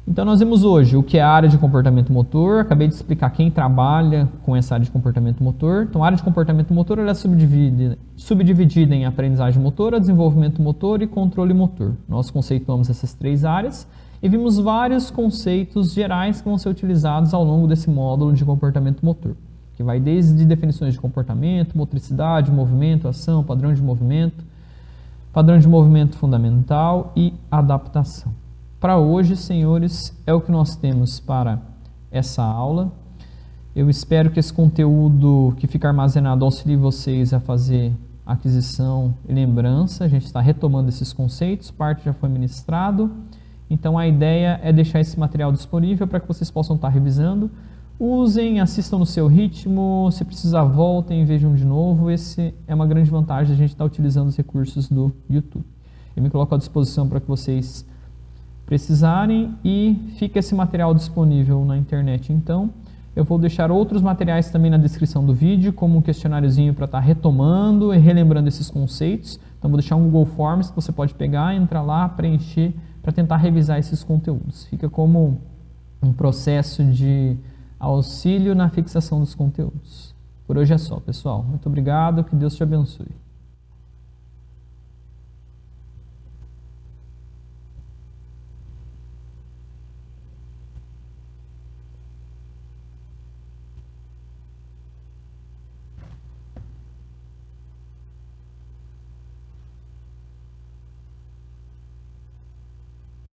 Então, nós vimos hoje o que é a área de comportamento motor. Acabei de explicar quem trabalha com essa área de comportamento motor. Então, a área de comportamento motor ela é subdividida em aprendizagem motora, desenvolvimento motor e controle motor. Nós conceituamos essas três áreas e vimos vários conceitos gerais que vão ser utilizados ao longo desse módulo de comportamento motor, que vai desde definições de comportamento, motricidade, movimento, ação, padrão de movimento fundamental e adaptação. Para hoje, senhores, é o que nós temos para essa aula. Eu espero que esse conteúdo que fica armazenado auxilie vocês a fazer aquisição e lembrança. A gente está retomando esses conceitos, parte já foi ministrado. Então, a ideia é deixar esse material disponível para que vocês possam estar revisando. Usem, assistam no seu ritmo, se precisar voltem e vejam de novo. Esse é uma grande vantagem de a gente estar utilizando os recursos do YouTube. Eu me coloco à disposição para que vocês precisarem e fica esse material disponível na internet. Então, eu vou deixar outros materiais também na descrição do vídeo, como um questionáriozinho para estar retomando e relembrando esses conceitos. Então, vou deixar um Google Forms que você pode pegar, entrar lá, preencher, para tentar revisar esses conteúdos. Fica como um processo de auxílio na fixação dos conteúdos. Por hoje é só, pessoal. Muito obrigado, que Deus te abençoe.